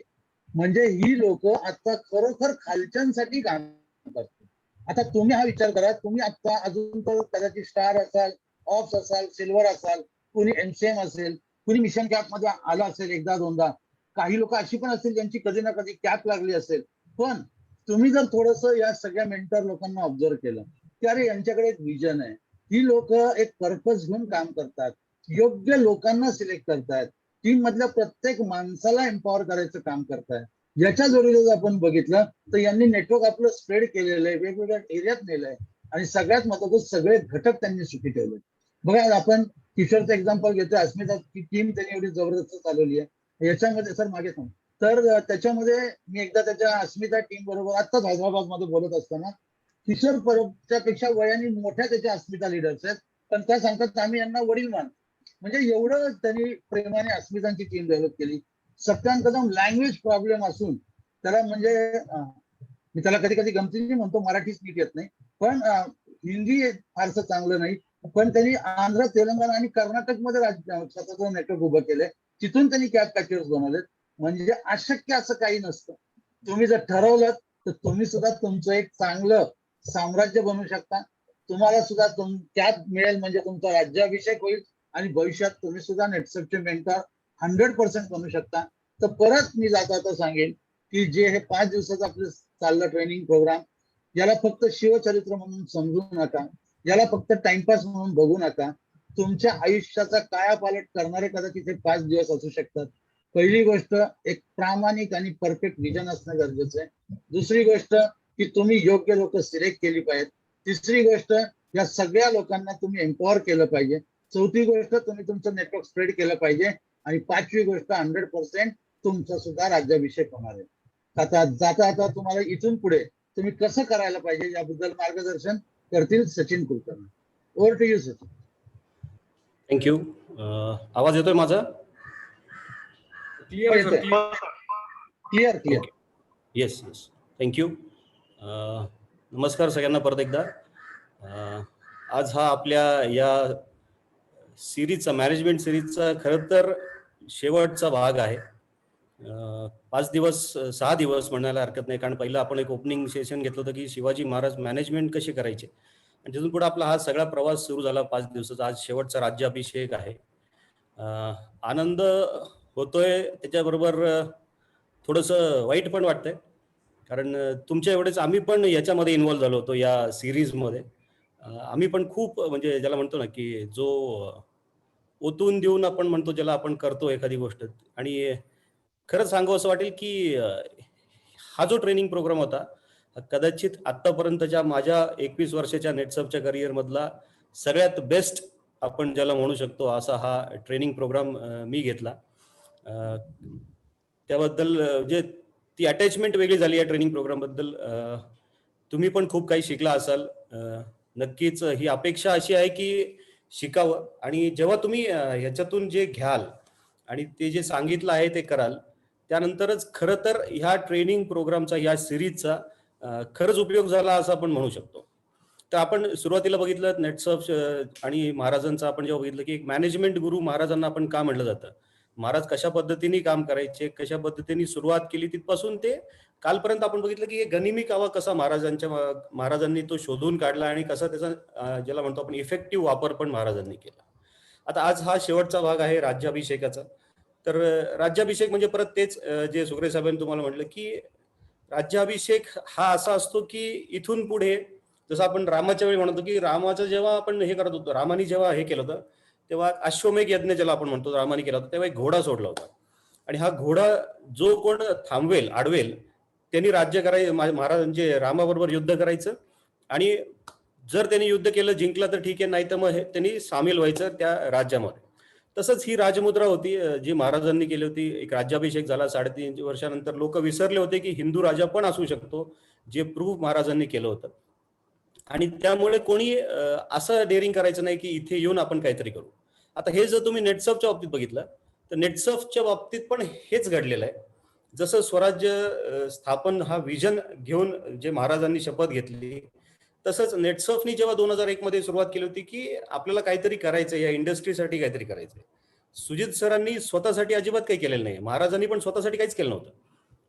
म्हणजे ही लोक आता खरोखर खालच्यांसाठी काम करतात. आता तुम्ही हा विचार करा, तुम्ही आता अजून तर कदाचित स्टार असाल, ऑप्स असाल, सिल्वर असाल, कुणी एमसीएम असेल, कुणी मिशन कॅप मध्ये आला असेल एकदा दोनदा, काही लोक अशी पण असतील ज्यांची कधी ना कधी कॅप लागली असेल. पण तुम्ही जर थोडस या सगळ्या मेंटर लोकांना ऑब्झर्व केलं की अरे यांच्याकडे एक विजन आहे, ही लोक एक पर्पज घेऊन काम करतात, योग्य लोकांना सिलेक्ट करतात, टीम मधल्या प्रत्येक माणसाला एम्पॉवर करायचं काम करतात. याच्या जोडीला जर आपण बघितलं तर यांनी नेटवर्क आपलं स्प्रेड केलेलं आहे, वेगवेगळ्या एरियात नेलंय आणि सगळ्यात महत्त्वाचं सगळे घटक त्यांनी सुखी ठेवले. बघा आपण किशोरचं एक्झाम्पल घेतोय, अस्मिताची टीम त्यांनी एवढी जबरदस्त चालवली आहे. याच्यामध्ये सर मागे सांग, तर त्याच्यामध्ये मी एकदा त्याच्या अस्मिता टीम बरोबर आत्ताच हैदराबाद मध्ये बोलत असताना, किशोर परबच्या पेक्षा वयाने मोठ्या त्याच्या अस्मिता लिडर्स आहेत, पण त्या सांगतात आम्ही यांना वडील मान. म्हणजे एवढं त्यांनी प्रेमाने अस्मितांची टीम डेव्हलप केली. सत्यवान कदम लँग्वेज प्रॉब्लेम असून त्याला म्हणजे मी त्याला कधी कधी गमतीने म्हणतो, मराठीच नीट येत नाही, पण हिंदी फारसं चांगलं नाही. पण त्यांनी आंध्र, तेलंगणा आणि कर्नाटक मध्ये स्वतःचं नेटवर्क उभं केलंय. तिथून त्यांनी कॅप कॅचर्स बनवलेत. म्हणजे अशक्य असं काही नसतं. तुम्ही जर ठरवलं तर तुम्ही सुद्धा तुमचं एक चांगलं साम्राज्य बनवू शकता. तुम्हाला सुद्धा कॅप मिळेल म्हणजे तुमचा राज्याभिषेक होईल आणि भविष्यात तुम्ही सुद्धा नेटसपचे मेंटर 100% बनू शकता. तर परत मी जाता सांगेन की जे हे 5 दिवसाचं आपलं चाललं ट्रेनिंग प्रोग्राम, याला फक्त शिवचरित्र म्हणून समजू नका, याला फक्त टाइमपास म्हणून बघू नका. तुमच्या आयुष्याचा कायापालट करणारे कदाचित हे 5 दिवस असू शकतात. पहिली गोष्ट, एक प्रामाणिक आणि परफेक्ट विजन असणं गरजेचं आहे. दुसरी गोष्ट की तुम्ही योग्य लोक सिलेक्ट केली पाहिजेत. तिसरी गोष्ट, या सगळ्या लोकांना तुम्ही एम्पॉवर केलं पाहिजे. चौथी गोष्ट, तुम्ही तुमचं नेटवर्क स्प्रेड केलं पाहिजे. आणि 5वी गोष्ट, 100% तुमचा सुद्धा राज्याभिषेक होणार आहे. आता जाता तुम्हाला इथून पुढे तुम्ही कसं करायला पाहिजे याबद्दल मार्गदर्शन करतील Sachin Kulkarni. Over to you Sachin. Thank you. आवाज येतोय माझा? क्लिअर आहे sir, clear. Clear clear. Yes yes, thank you. नमस्कार सगळ्यांना परत एकदा. आज हा आपल्या या सिरीजचा, मॅनेजमेंट सिरीजचा खरं तर शेवटचा भाग आहे. 6 दिवस म्हणायला हरकत नाही, कारण पहिलं आपण एक ओपनिंग सेशन घेतलं होतं की शिवाजी महाराज मॅनेजमेंट कशी करायचे, आणि तिथून पुढे आपला हा सगळा प्रवास सुरू झाला 5 दिवसाचा. आज शेवटचा राज्याभिषेक आहे. आनंद होतोय, त्याच्याबरोबर थोडंसं वाईट पण वाटतंय, कारण तुमच्या एवढेच आम्ही पण याच्यामध्ये इन्व्हॉल्व्ह झालो होतो या सिरीजमध्ये. आम्ही पण खूप, म्हणजे ज्याला म्हणतो ना की जो ओतून देऊन आपण म्हणतो, ज्याला आपण करतो एखादी गोष्ट. आणि खरंच सांगू असं वाटेल की हा जो ट्रेनिंग प्रोग्राम होता, कदाचित आत्तापर्यंतच्या माझ्या 21 वर्षाच्या नेटसपच्या करिअरमधला सगळ्यात बेस्ट आपण ज्याला म्हणू शकतो असा हा ट्रेनिंग प्रोग्राम मी घेतला. त्याबद्दल जे ती अटॅचमेंट वेगळी झाली या ट्रेनिंग प्रोग्राम बद्दल. तुम्ही पण खूप काही शिकला असाल. नक्कीच ही अपेक्षा अशी आहे की शिकावं, आणि जेव्हा तुम्ही ह्याच्यातून जे घ्याल आणि ते जे सांगितलं आहे ते कराल, त्यानंतरच खरं तर ह्या ट्रेनिंग प्रोग्रामचा, ह्या सिरीजचा खरंच उपयोग झाला असं आपण म्हणू शकतो. तर आपण सुरुवातीला बघितलं नेटसर्फ आणि महाराजांचं आपण जेव्हा बघितलं की एक मॅनेजमेंट गुरु महाराजांना आपण का म्हटलं जातं, महाराज कशा पद्धतीने काम करायचे, कशा पद्धतीने सुरुवात केली, तिथपासून ते कालपर्यंत आपण बघितलं की गनिमी कावा कसा महाराजांनी तो शोधून काढला आणि कसा त्याचा ज्याला म्हणतो आपण इफेक्टिव्ह वापर पण महाराजांनी केला. आता आज हा शेवटचा भाग आहे राज्याभिषेकाचा. तर राज्याभिषेक म्हणजे परत तेच जे सुग्रे साहेबांनी तुम्हाला म्हटलं की राज्याभिषेक हा असा असतो की इथून पुढे जसं आपण रामाच्या वेळी म्हणतो की रामाचं जेव्हा आपण हे करत होतो, रामाने जेव्हा हे केलं होतं तेव्हा अश्वमेघ यज्ञ ज्याला आपण म्हणतो रामाने केला होता, तेव्हा एक घोडा सोडला होता. आणि हा घोडा जो कोण थांबवेल, अडवेल, त्यांनी राज्य करायचं, महाराजांचे रामाबरोबर युद्ध करायचं, आणि जर त्यांनी युद्ध केलं, जिंकलं तर ठीक आहे, नाही तर मग त्यांनी सामील व्हायचं त्या राज्यामध्ये. तसंच ही राजमुद्रा होती जी महाराजांनी केली होती. एक राज्याभिषेक झाला 3.5 वर्षानंतर लोक विसरले होते की हिंदू राजा पण असू शकतो, जे प्रूव्ह महाराजांनी केलं होतं. आणि त्यामुळे कोणी असं डेअरिंग करायचं नाही की इथे येऊन आपण काहीतरी करू. आता हे जर तुम्ही नेटसर्फच्या बाबतीत बघितलं तर नेटसर्फच्या बाबतीत पण हेच घडलेलं आहे. जसं स्वराज्य स्थापन हा विजन घेऊन जे महाराजांनी शपथ घेतली, तसंच नेटसर्फनी जेव्हा 2001 मध्ये सुरुवात केली होती की आपल्याला काहीतरी करायचं, या इंडस्ट्रीसाठी काहीतरी करायचंय. सुजित सरांनी स्वतःसाठी अजिबात काही केलेलं नाही, महाराजांनी पण स्वतःसाठी काहीच केलं नव्हतं.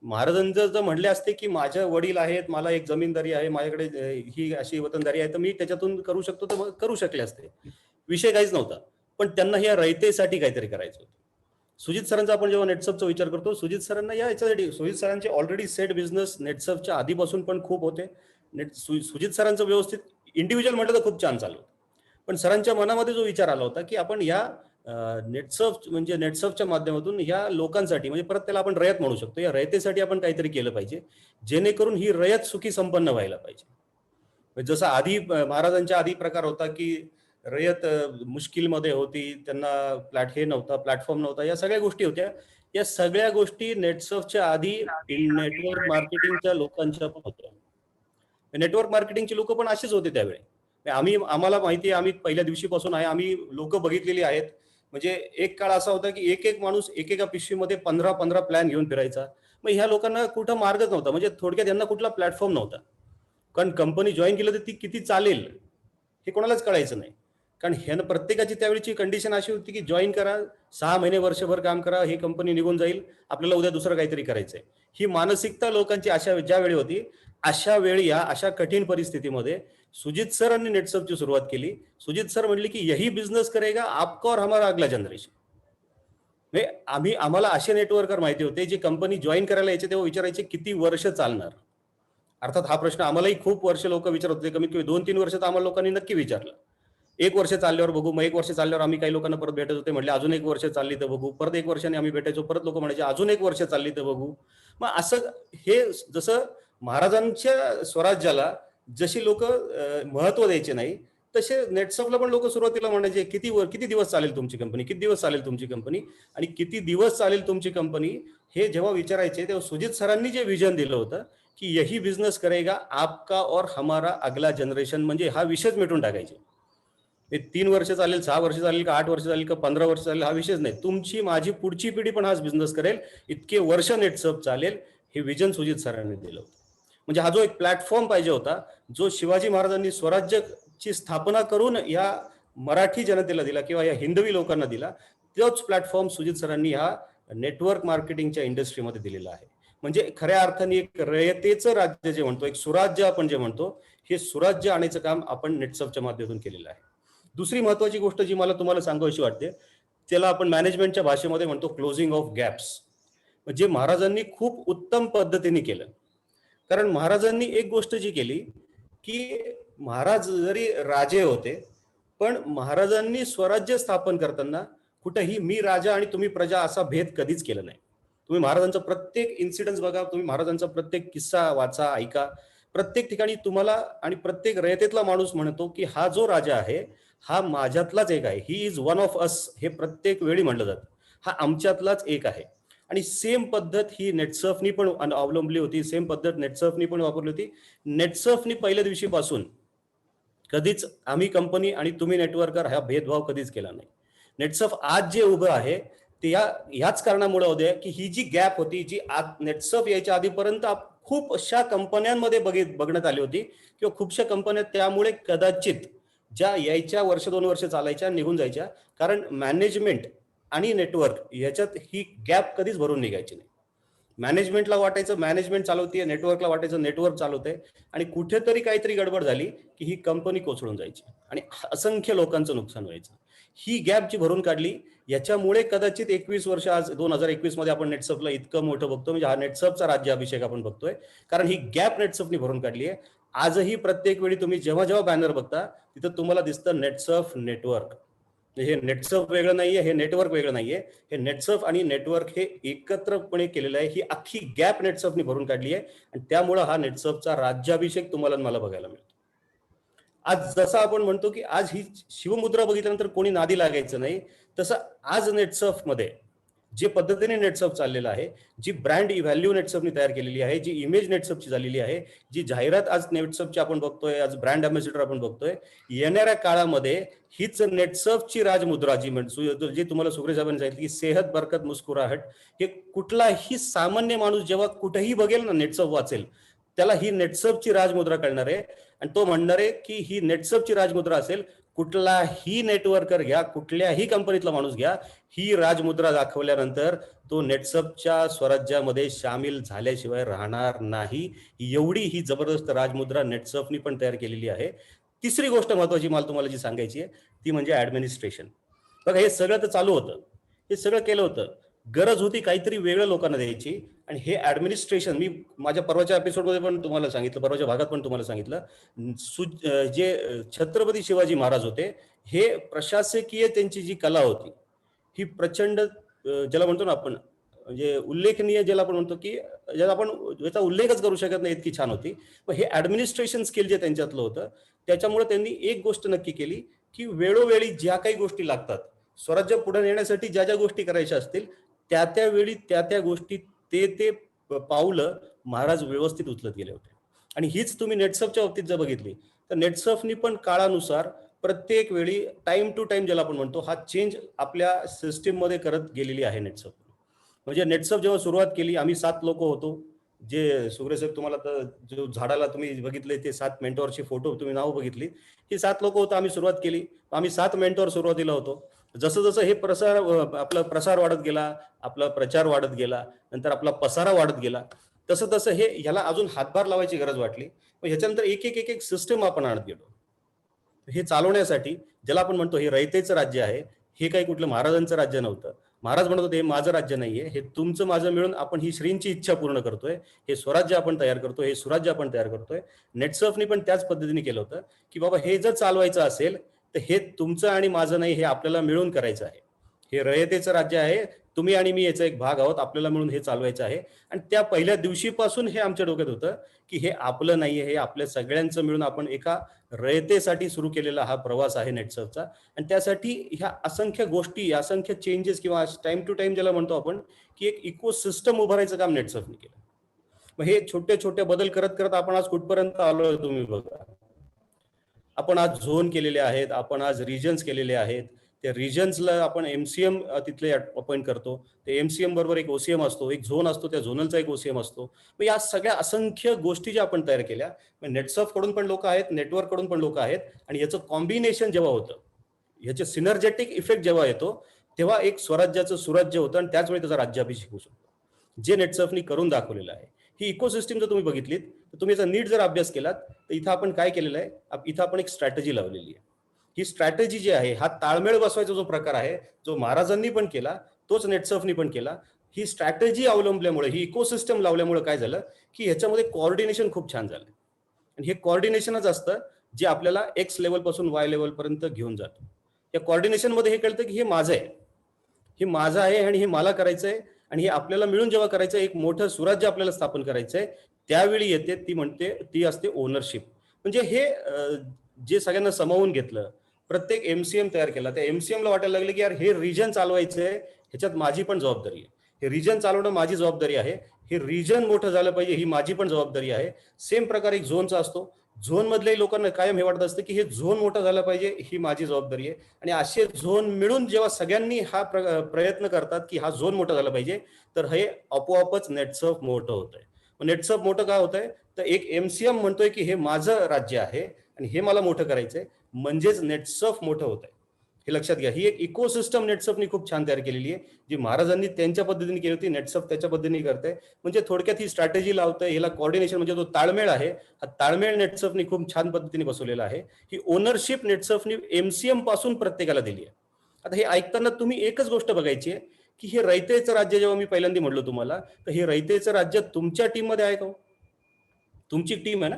महाराजांचं जर म्हणले असते की माझ्या वडील आहेत, मला एक जमीनदारी आहे, माझ्याकडे ही अशी वतनदारी आहे, तर मी त्याच्यातून करू शकतो, तर मग करू शकले असते, विषय काहीच नव्हता. पण त्यांना या रयतेसाठी काहीतरी करायचं होतं. सुजित सरांचा आपण जेव्हा नेटसर्फचा विचार करतो, सुजित सरांना या याच्यासाठी, सुजित सरांचे ऑलरेडी सेट बिझनेस नेटसर्फच्या आधीपासून पण खूप होते. सुजित सरांचं व्यवस्थित इंडिव्हिज्युअल म्हटलं तर खूप छान चालू होतं. पण सरांच्या मनामध्ये जो विचार आला होता की आपण या नेटसर्फ म्हणजे नेटसर्फच्या माध्यमातून या लोकांसाठी, म्हणजे परत त्याला आपण रयत म्हणू शकतो, या रयतेसाठी आपण काहीतरी केलं पाहिजे, जेणेकरून ही रयत सुखी संपन्न व्हायला पाहिजे. जसं आधी महाराजांच्या आधी प्रकार होता की रयत मुश्किलमध्ये होती, त्यांना प्लॅटफॉर्म नव्हता, या सगळ्या गोष्टी होत्या. या सगळ्या गोष्टी नेटसर्फच्या आधी नेटवर्क मार्केटिंगच्या लोकांच्या पण होत्या. नेटवर्क मार्केटिंगचे लोक पण असेच होते त्यावेळी. आम्हाला माहिती आहे, आम्ही पहिल्या दिवशीपासून आहे, आम्ही लोक बघितलेली आहेत. म्हणजे एक काळ असा होता की एक माणूस एकेका पिशवीमध्ये 15 प्लॅन घेऊन फिरायचा. मग ह्या लोकांना कुठं मार्गच नव्हता, म्हणजे थोडक्यात यांना कुठला प्लॅटफॉर्म नव्हता. कारण कंपनी जॉईन केलं तर ती किती चालेल हे कोणालाच कळायचं नाही. कारण ह्यानं प्रत्येकाची त्यावेळीची कंडिशन अशी होती की जॉईन करा, 6 महिने वर्षभर काम करा, ही कंपनी निघून जाईल, आपल्याला उद्या दुसरं काहीतरी करायचंय, ही मानसिकता लोकांची अशा ज्या वेळी होती. अशा वेळी या अशा कठीण परिस्थितीमध्ये सुजित सरांनी नेटसर्फची सुरुवात केली. सुजित सर म्हणले की यही बिझनेस करेगा आपका और हमारा अगला जनरेशन. म्हणजे आम्हाला असे नेटवर्कर माहिती होते जे कंपनी जॉईन करायला यायचे तेव्हा विचारायचे किती वर्ष चालणार. अर्थात हा प्रश्न आम्हालाही खूप वर्ष लोक विचारत होते, कमीत कमी 2-3 वर्ष तर आम्हाला लोकांनी नक्की विचारलं. 1 वर्ष चालल्यावर बघू, मग 1 वर्ष चालल्यावर आम्ही काही लोकांना परत भेटत होते, म्हटले अजून 1 वर्ष चालली तर बघू, परत 1 वर्षाने आम्ही भेटायचो, परत लोक म्हणायचे अजून 1 वर्ष चालली तर बघू. मग असं हे जसं महाराजांच्या स्वराज्याला जशी लोक महत्व द्यायचे नाही, तसे नेटसर्फला पण लोक सुरुवातीला म्हणायचे किती दिवस चालेल तुमची कंपनी, किती दिवस चालेल तुमची कंपनी, आणि किती दिवस चालेल तुमची कंपनी हे जेव्हा विचारायचे तेव्हा सुजित सरांनी जे विजन दिलं होतं की यही बिझनेस करेगा आपका और हमारा अगला जनरेशन, म्हणजे हा विषयच मिटून टाकायचे. 3 वर्ष चालेल, 6 वर्ष चालेल का, 8 वर्ष चालेल का, 15 वर्ष चालेल, हा विषयच नाही. तुमची माझी पुढची पिढी पण हाच बिझनेस करेल, इतके वर्ष नेटसर्फ चालेल, हे विजन सुजित सरांनी दिलं होतं. म्हणजे हा जो एक प्लॅटफॉर्म पाहिजे होता, जो शिवाजी महाराजांनी स्वराज्याची स्थापना करून या मराठी जनतेला दिला किंवा या हिंदवी लोकांना दिला, तोच प्लॅटफॉर्म सुजित सरांनी ह्या नेटवर्क मार्केटिंगच्या इंडस्ट्रीमध्ये दिलेला आहे. म्हणजे खऱ्या अर्थाने एक रयतेचं राज्य जे म्हणतो, एक सुराज्य आपण जे म्हणतो, हे सुराज्य आणायचं काम आपण नेटसर्फच्या माध्यमातून केलेलं आहे. दुसरी महत्वाची गोष्ट जी मला तुम्हाला सांगावीशी वाटते, त्याला आपण मॅनेजमेंटच्या भाषेमध्ये म्हणतो क्लोजिंग ऑफ गॅप्स. म्हणजे महाराजांनी खूप उत्तम पद्धतीने केलं. कारण महाराजांनी एक गोष्ट जी केली की महाराज जरी राजे होते, पण महाराजांनी स्वराज्य स्थापन करताना कुठेही मी राजा आणि तुम्ही प्रजा असा भेद कधीच केला नाही. तुम्ही महाराजांचा प्रत्येक इन्सिडेंट बघा, तुम्ही महाराजांचा प्रत्येक किस्सा वाचा, ऐका. प्रत्येक ठिकाणी तुम्हाला आणि प्रत्येक रयतेतला माणूस म्हणतो की हा जो राजा आहे हा माझ्यातलाच एक आहे, he is one of us, हे प्रत्येक वेळी म्हणलं जातं, हा आमच्यातलाच एक आहे. आणि सेम पद्धत ही नेटसर्फनी पण अवलंबली होती, सेम पद्धत नेटसर्फनी पण वापरली होती. नेटसर्फनी पहिल्या दिवशीपासून कधीच आम्ही कंपनी आणि तुम्ही नेटवर्कर हा भेदभाव कधीच केला नाही. नेटसर्फ आज जे उभं आहे ते ह्याच कारणामुळे होते की ही जी गॅप होती, जी आज नेटसर्फ यायच्या आधीपर्यंत खूप अशा कंपन्यांमध्ये बघण्यात आली होती किंवा खूपशा कंपन्या त्यामुळे कदाचित ज्या यायच्या वर्ष 2 वर्ष चालायच्या निघून जायच्या, कारण मॅनेजमेंट आणि नेटवर्क याच्यात ही गॅप कधीच भरून निघायची नाही. मॅनेजमेंटला वाटायचं मॅनेजमेंट चालवते, नेटवर्कला वाटायचं नेटवर्क चालवते, आणि कुठेतरी काहीतरी गडबड झाली की ही कंपनी कोसळून जायची आणि असंख्य लोकांचं नुकसान व्हायचं. ही गॅप जी भरून काढली, याच्यामुळे कदाचित 21 वर्ष, आज 2021 मध्ये आपण नेटसर्फला इतकं मोठं बघतो, म्हणजे हा नेटसर्फचा राज्याभिषेक आपण बघतोय, कारण ही गॅप नेटसर्फनी भरून काढली आहे. आजही प्रत्येक वेळी तुम्ही जेव्हा जेव्हा बॅनर बघता तिथं तुम्हाला दिसतं नेटसर्फ नेटवर्क. हे नेटसर्फ वेगळं नाहीये, हे नेटवर्क वेगळं नाहीये, हे नेटसर्फ आणि नेटवर्क हे एकत्रपणे केलेलं आहे. ही अख्खी गॅप नेटसर्फनी भरून काढली आहे आणि त्यामुळे हा नेटसर्फचा राज्याभिषेक तुम्हाला मला बघायला मिळतो. आज जसं आपण म्हणतो की आज ही शिवमुद्रा बघितल्यानंतर कोणी नादी लागायचं नाही, तसं आज नेटसर्फ मध्ये जे पद्धतीने नेटसर्फ चाललेलं आहे, जी ब्रँड व्हॅल्यू नेटसर्फनी तयार केलेली आहे, जी इमेज नेटसर्फची झालेली आहे, जी जाहिरात आज नेटसर्फची आपण बघतोय, आज ब्रँड अँबॅसेडर आपण बघतोय, येणाऱ्या काळामध्ये हीच नेटसर्फची राजमुद्रा जी तुम्हाला सुग्रे साहेबांनी सांगितली की सेहत बरकत मुस्कुराहट, हे कुठलाही सामान्य माणूस जेव्हा कुठेही बघेल ना, नेटसर्फ वाचेल, त्याला ही नेटसर्फची राजमुद्रा कळणार आहे आणि तो म्हणणार आहे की ही नेटसर्फची राजमुद्रा असेल. कुठलाही नेटवर्कर घ्या, कुठल्याही कंपनीतला माणूस घ्या, ही राजमुद्रा दाखवल्यानंतर तो नेटसर्फच्या स्वराज्यामध्ये सामील झाल्याशिवाय राहणार नाही. एवढी ही जबरदस्त राजमुद्रा नेटसर्फनी पण तयार केलेली आहे. तिसरी गोष्ट महत्वाची मला तुम्हाला जी सांगायची आहे ती म्हणजे ऍडमिनिस्ट्रेशन. बघा, हे सगळं तर चालू होतं, हे सगळं केलं होतं, गरज होती काहीतरी वेगळं लोकांना द्यायची, आणि हे ऍडमिनिस्ट्रेशन मी माझ्या परवाच्या एपिसोडमध्ये पण तुम्हाला सांगितलं, परवाच्या भागात पण तुम्हाला सांगितलं, जे छत्रपती शिवाजी महाराज होते, हे प्रशासकीय त्यांची जी कला होती ही प्रचंड, ज्याला म्हणतो ना आपण, म्हणजे उल्लेखनीय, ज्याला आपण म्हणतो की ज्याला आपण याचा उल्लेखच करू शकत नाही, इतकी छान होती. मग हे ऍडमिनिस्ट्रेशन स्किल जे त्यांच्यातलं होतं, त्याच्यामुळे त्यांनी एक गोष्ट नक्की केली की वेळोवेळी ज्या काही गोष्टी लागतात, स्वराज्य पुढे नेण्यासाठी ज्या ज्या गोष्टी करायच्या असतील, त्या वेळी त्या गोष्टी ते पावलं महाराज व्यवस्थित उचलत गेले होते. आणि हीच तुम्ही नेटसर्फच्या बाबतीत जर बघितली तर नेटसर्फनी पण काळानुसार प्रत्येक वेळी टाइम टू टाइम, ज्याला आपण म्हणतो, हा चेंज आपल्या सिस्टीम मध्ये करत गेलेली आहे नेटसर्फ. म्हणजे नेटसर्फ जेव्हा सुरुवात केली, आम्ही 7 लोक होतो, जे सुग्रे साहेब तुम्हाला तर जो झाडाला तुम्ही बघितले ते 7 मेंटॉरची फोटो तुम्ही नाव बघितली, ही 7 लोक होतो, आम्ही सुरुवात केली. आम्ही 7 मेंटॉर सुरुवातीला होतो. जसं जसं हे आपला प्रसार वाढत गेला, आपला प्रचार वाढत गेला, नंतर आपला पसारा वाढत गेला, तसं तसं हे ह्याला अजून हातभार लावायची गरज वाटली. मग ह्याच्यानंतर एक एक एक एक सिस्टम आपण आणत गेलो. हे चालवण्यासाठी, ज्याला आपण म्हणतो हे रयतेचं राज्य आहे, हे काही कुठलं महाराजांचं राज्य नव्हतं. महाराज म्हणत होते हे माझं राज्य नाहीये, हे तुमचं माझं मिळून आपण ही श्रींची इच्छा पूर्ण करतोय, हे स्वराज्य आपण तयार करतोय, हे सुराज्य आपण तयार करतोय. नेटसर्फनी पण त्याच पद्धतीने केलं होतं की बाबा हे जर चालवायचं असेल तर हे तुमचं आणि माझं नाही, हे आपल्याला मिळून करायचं आहे. हे रयतेचं राज्य आहे, तुम्ही आणि मी याचा एक भाग आहोत, आपल्याला मिळून हे चालवायचं आहे. आणि त्या पहिल्या दिवशीपासून हे आमच्या डोक्यात होतं की हे आपलं नाहीये, हे आपल्या सगळ्यांचं मिळून आपण एका रयतेसाठी सुरू केलेला हा प्रवास आहे नेटसर्फचा. आणि त्यासाठी ह्या असंख्य गोष्टी, असंख्य चेंजेस किंवा टाइम टू टाइम ज्याला म्हणतो आपण की एक इकोसिस्टम उभारायचं काम नेटसर्फने केलं. मग हे छोटे छोटे बदल करत करत आपण आज कुठपर्यंत आलोय तुम्ही बघा. आपण आज झोन केलेले आहेत, आपण आज रिजन्स केलेले आहेत. त्या रिजन्सला आपण एमसीएम तिथले अपॉइंट करतो. ते एमसीएम बरोबर एक ओसीएम असतो, एक झोन असतो, त्या झोनलचा एक ओसीएम असतो. मग या सगळ्या असंख्य गोष्टी ज्या आपण तयार केल्या, नेटसर्फ कडून पण लोक आहेत, नेटवर्क कडून पण लोक आहेत, आणि याचं कॉम्बिनेशन जेव्हा होतं, याचे सिनर्जेटिक इफेक्ट जेव्हा येतो, तेव्हा एक स्वराज्याचं सुराज्य होतं आणि त्याच वेळी त्याचा राज्याभिषेक होऊ शकतो, जे नेटसर्फनी करून दाखवलेलं आहे. ही इकोसिस्टीम जर तुम्ही बघितलीत तर तुम्ही याचा नीट जर अभ्यास केलात तर इथं आपण काय केलेलं आहे, इथं आपण एक स्ट्रॅटेजी लावलेली आहे. ही स्ट्रॅटेजी जी आहे, हा ताळमेळ बसवायचा जो प्रकार आहे, जो महाराजांनी पण केला, तोच नेटसर्फनी पण केला. ही स्ट्रॅटेजी अवलंबल्यामुळे, ही इकोसिस्टम लावल्यामुळे काय झालं की ह्याच्यामध्ये कोऑर्डिनेशन खूप छान झालं. आणि हे कोऑर्डिनेशनच असतं जे आपल्याला एक्स लेवल पासून वाय लेवल पर्यंत घेऊन जातं. या कोऑर्डिनेशन मध्ये हे कळतं की हे माझं आहे, हे माझं आहे आणि हे मला करायचं आहे, आणि हे आपल्याला मिळून जेव्हा करायचं, एक मोठं सुराज्य आपल्याला स्थापन करायचंय, त्यावेळी येते ती असते ओनरशिप. म्हणजे हे जे सगळ्यांना समावून घेतलं, प्रत्येक एमसीएम तयार केला, त्या एमसीएम ला वाटायला लागलं की यार हे रिजन चालवायचंय, ह्याच्यात माझी पण जबाबदारी आहे. हे रिजन चालवणं माझी जबाबदारी आहे, हे रिजन मोठं झालं पाहिजे ही माझी पण जबाबदारी आहे. सेम प्रकार एक झोनचा असतो. झोन मधल्याही लोकांना कायम हे वाटत असतं की हे झोन मोठं झालं पाहिजे ही माझी जबाबदारी आहे. आणि असे झोन मिळून जेव्हा सगळ्यांनी हा प्रयत्न करतात की हा झोन मोठा झाला पाहिजे, तर हे आपोआपच नेटसर्फ मोठं होतंय. नेटसर्फ मोठं का होतंय, तर एक एमसीएम म्हणतोय की हे माझं राज्य आहे आणि हे मला मोठं करायचंय, म्हणजेच नेटसर्फ मोठं होत आहे. हे लक्षात घ्या. ही एक इकोसिस्टम नेटसर्फनी खूप छान तयार केलेली आहे, जी महाराजांनी त्यांच्या पद्धतीने केली होती. नेटसर्फ त्याच्या पद्धतीने करते. म्हणजे थोडक्यात ही स्ट्रॅटेजी लावतंय, ह्याला कोऑर्डिनेशन म्हणजे तो ताळमेळ आहे, हा ताळमेळ नेटसर्फनी खूप छान पद्धतीने बसवलेला आहे. ही ओनरशिप नेटसर्फनी एमसीएम पासून प्रत्येकाला दिली आहे. आता हे ऐकताना तुम्ही एकच गोष्ट बघायची आहे की हे रयतेचं राज्य जेव्हा मी पहिल्यांदा म्हणलो तुम्हाला, तर हे रयतेचं राज्य तुमच्या टीममध्ये आहे का? तुमची टीम आहे ना.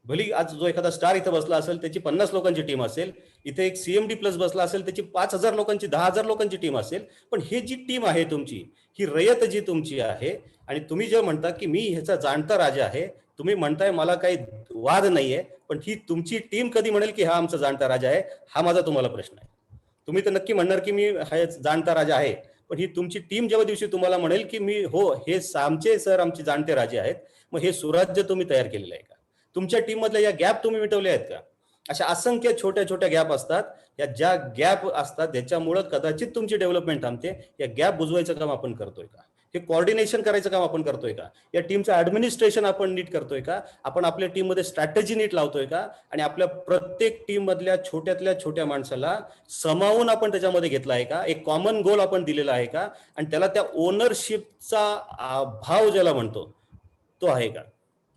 भली आज जो एखादा स्टार इथं बसला असेल त्याची 50 लोकांची टीम असेल, इथे एक सीएमडी प्लस बसला असेल त्याची 5,000 लोकांची 10,000 लोकांची टीम असेल, पण हे जी टीम आहे तुमची, ही रयत जी तुमची आहे, आणि तुम्ही जे म्हणता की मी ह्याचा जाणता राजा आहे, तुम्ही म्हणताय मला काही वाद नाहीये, पण ही तुमची टीम कधी म्हणेल की हा आमचा जाणता राजा आहे? हा माझा तुम्हाला प्रश्न आहे. तुम्ही तर नक्की म्हणणार की मी हा जाणता राजा आहे, पण ही तुमची टीम जेव्हा दिवशी तुम्हाला म्हणेल की मी हो हे आमचे सर आमचे जाणते राजे आहेत, मग हे सुराज्य तुम्ही तयार केलेलं आहे का? तुमच्या टीम मधल्या या गॅप तुम्ही मिटवले आहेत का? अशा असंख्य छोट्या छोट्या गॅप असतात. या ज्या गॅप असतात त्याच्यामुळं कदाचित तुमची डेव्हलपमेंट थांबते. या गॅप बुजवायचं काम आपण करतोय का? हे कोऑर्डिनेशन करायचं काम आपण करतोय का? या टीमचं ऍडमिनिस्ट्रेशन आपण नीट करतोय का? आपण आपल्या टीम मध्ये स्ट्रॅटेजी नीट लावतोय का? आणि आपल्या प्रत्येक टीम मधल्या छोट्यातल्या छोट्या माणसाला समावून आपण त्याच्यामध्ये घेतला आहे का? एक कॉमन गोल आपण दिलेला आहे का? आणि त्याला त्या ओनरशिपचा भाव ज्याला म्हणतो तो आहे का?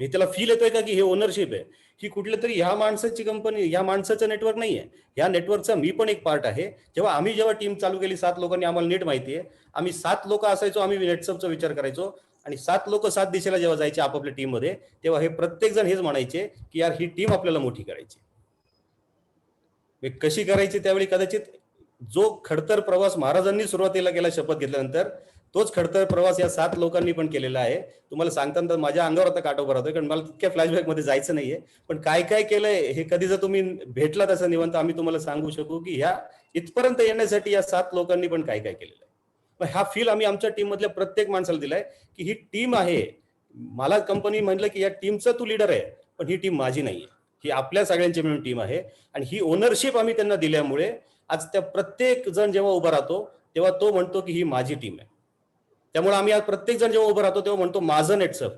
हे त्याला फील येतोय का की हे ओनरशिप आहे? ही कुठल्या तरी ह्या माणसाची कंपनी, ह्या माणसाचं नेटवर्क नाहीये. ह्या नेटवर्कचा मी पण एक पार्ट आहे. जेव्हा टीम चालू केली 7 लोकांनी, आम्हाला नीट माहिती आहे, आम्ही 7 लोक असायचो, आम्ही नेटसर्फचा विचार करायचो, आणि 7 लोक 7 दिशेला जेव्हा जायचे आपापल्या टीम मध्ये, तेव्हा हे प्रत्येक जण हेच म्हणायचे की यार ही टीम आपल्याला मोठी करायची. कशी करायची? त्यावेळी कदाचित जो खडतर प्रवास महाराजांनी सुरुवातीला केला शपथ घेतल्यानंतर, तोच खडतर प्रवास या 7 लोकांनी पण केलेला आहे. तुम्हाला सांगताना माझ्या अंगावर आता काटा उभा राहतोय, कारण मला तितक्या फ्लॅशबॅक मध्ये जायचं नाहीये. पण काय काय केलंय हे कधी जर तुम्ही भेटला तसं निवांत, आम्ही तुम्हाला सांगू शकू की ह्या इथपर्यंत येण्यासाठी या 7 लोकांनी पण काय काय केलेलं आहे. पण हा फील आम्ही आमच्या टीम मधल्या प्रत्येक माणसाला दिलाय की ही टीम आहे. मला कंपनी म्हणलं की या टीमचा तू लीडर आहे, पण ही टीम माझी नाहीये, ही आपल्या सगळ्यांची मिळून टीम आहे. आणि ही ओनरशिप आम्ही त्यांना दिल्यामुळे आज त्या प्रत्येक जण जेव्हा उभा राहतो तेव्हा तो म्हणतो की ही माझी टीम आहे. त्यामुळे आम्ही आज प्रत्येक जण जेव्हा उभं राहतो तेव्हा म्हणतो माझं नेटसर्फ,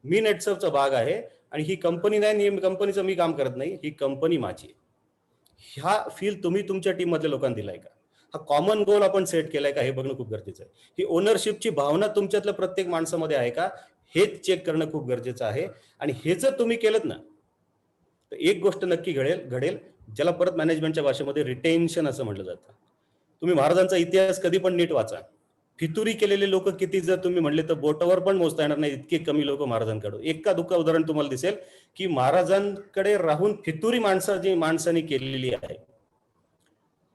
मी नेटसर्फचा भाग आहे, आणि ही कंपनी नाही, कंपनीचं मी काम करत नाही, ही कंपनी माझी आहे. हा फील तुम्ही तुमच्या टीम मधल्या लोकांना दिलाय का? हा कॉमन गोल आपण सेट केलाय का? हे बघणं खूप गरजेचं आहे. ही ओनरशिपची भावना तुमच्यातल्या प्रत्येक माणसामध्ये आहे का? हेच चेक करणं खूप गरजेचं आहे. आणि हे जर तुम्ही केलं ना, तर एक गोष्ट नक्की घडेल, ज्याला परत मॅनेजमेंटच्या भाषेमध्ये रिटेन्शन असं म्हटलं जातं. तुम्ही महाराजांचा इतिहास कधी पण नीट वाचा. फितुरी केलेले लोक किती जर तुम्ही म्हणले तर बोटावर पण मोजता येणार नाही, इतके कमी लोक महाराजांकडे. एका दुःखा उदाहरण तुम्हाला दिसेल की महाराजांकडे राहून फितुरी माणसांनी केलेली आहे.